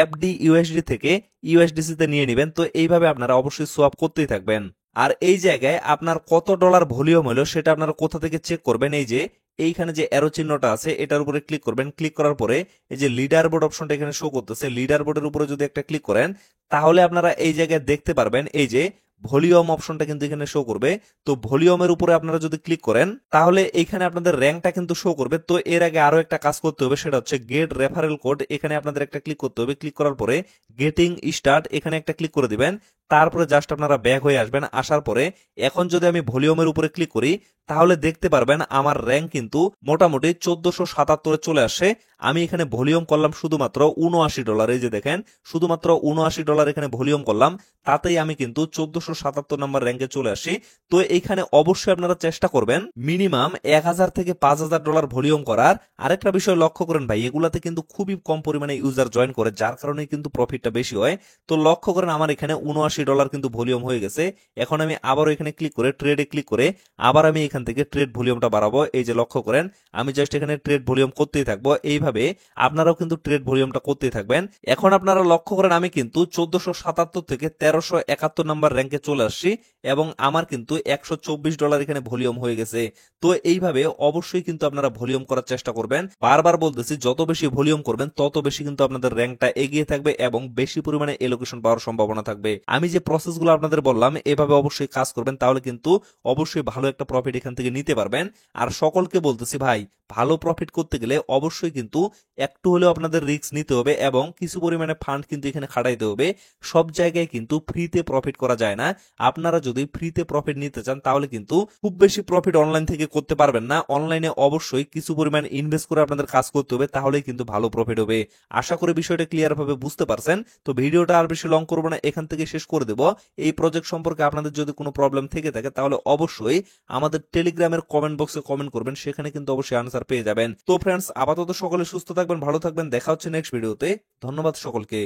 FD/USD থেকে ইউএসডিসি তে নিয়ে নেবেন। তো এইভাবে আপনারা অবশ্যই সোয়াপ করতেই থাকবেন। আর এই জায়গায় আপনার কত ডলার ভলিউম হলো সেটা আপনারা কোথা থেকে চেক করবেন, এই যে এইখানে যে অ্যারো চিহ্নটা আছে এটার উপরে ক্লিক করবেন। ক্লিক করার পরে এই যে লিডার বোর্ড অপশনটা এখানে শো করতেছে, লিডার বোর্ডের উপরে যদি একটা ক্লিক করেন তাহলে আপনারা এই জায়গায় দেখতে পারবেন এই যে ভলিউম অপশনটা কিন্তু এখানে শো করবে। তো ভলিউমের উপরে আপনারা যদি ক্লিক করেন তাহলে এখানে আপনাদের র্যাঙ্কটা কিন্তু শো করবে। তো এর আগে আরো একটা কাজ করতে হবে, সেটা হচ্ছে গেট রেফারেল কোড, এখানে আপনাদের একটা ক্লিক করতে হবে। ক্লিক করার পরে গেটিং স্টার্ট এখানে একটা ক্লিক করে দিবেন। তারপরে জাস্ট আপনারা ব্যাক হয়ে আসবেন। আসার পরে এখন যদি আমি ভলিউমের উপরে ক্লিক করি তাহলে দেখতে পারবেন আমার র্যাঙ্ক কিন্তু মোটামুটি 1477 চলে আসে। আমি এখানে ভলিউম করলাম শুধুমাত্র $79। এই যে দেখেন, শুধুমাত্র $79 এখানে ভলিউম করলাম, তাতেই আমি কিন্তু 1477 নাম্বার র্যাঙ্কে চলে আসি। তো এইখানে অবশ্যই আপনারা চেষ্টা করবেন মিনিমাম $1000 থেকে $5000 ভলিউম করার। আরেকটা বিষয় লক্ষ্য করেন ভাই, এগুলাতে কিন্তু খুবই কম পরিমাণে ইউজার জয়েন করে, যার কারণে কিন্তু প্রফিটটা বেশি হয়। তো লক্ষ্য করেন আমার এখানে $79 কিন্তু ভলিউম হয়ে গেছে। এখন আমি আবারও এখানে ক্লিক করে ট্রেডে ক্লিক করে আবার আমি এখান থেকে ট্রেড ভলিউমটা বাড়াবো। এই যে লক্ষ্য করেন আমি জাস্ট এখানে ট্রেড ভলিউম করতেই থাকবো। এইভাবে আপনারাও কিন্তু ট্রেড ভলিউমটা করতেই থাকবেন। এখন আপনারা লক্ষ্য করেন আমি কিন্তু 1477 থেকে 1371 নাম্বার র্যাঙ্কে চলে আসছি এবং আমার কিন্তু $124 এখানে ভলিউম হয়ে গেছে। তো এইভাবে অবশ্যই কিন্তু আপনারা ভলিউম করার চেষ্টা করবেন। বারবার বলতেছি, যত বেশি ভলিউম করবেন তত বেশি কিন্তু আপনাদের র্যাঙ্কটা এগিয়ে থাকবে এবং বেশি পরিমাণে এলোকেশন পাওয়ার সম্ভাবনা থাকবে। আমি যে প্রসেসগুলো আপনাদের বললাম এভাবে অবশ্যই কাজ করবেন, তাহলে কিন্তু অবশ্যই ভালো একটা প্রফিট এখান থেকে নিতে পারবেন। আর সকলকে বলতেছি ভাই, ভালো প্রফিট করতে গেলে অবশ্যই কিন্তু একটু হলেও আপনাদের রিস্ক নিতে হবে এবং কিছু পরিমাণে ফান্ড কিন্তু এখানে খাটাইতে হবে। সব জায়গায় কিন্তু ফ্রিতে প্রফিট করা যায় না। আপনারা যদি ফ্রিতে প্রফিট নিতে চান তাহলে কিন্তু খুব বেশি প্রফিট অনলাইন থেকে করতে পারবেন না। অনলাইনে অবশ্যই কিছু পরিমাণ ইনভেস্ট করে আপনাদের কাজ করতে হবে, তাহলেই কিন্তু ভালো প্রফিট হবে। আশা করি বিষয়টা ক্লিয়ার ভাবে বুঝতে পারছেন। তো ভিডিওটা আর বেশি লং করবো না, এখান থেকে শেষ করে দেব। এই প্রজেক্ট সম্পর্কে আপনাদের যদি কোনো প্রবলেম থেকে থাকে তাহলে অবশ্যই আমাদের টেলিগ্রামের কমেন্ট বক্সে কমেন্ট করবেন, সেখানে কিন্তু অবশ্যই আনসার পেয়ে যাবেন। তো ফ্রেন্ডস, আপাতত সকলে সুস্থ থাকবেন, ভালো থাকবেন, দেখা হচ্ছে নেক্সট ভিডিওতে। ধন্যবাদ সকলকে।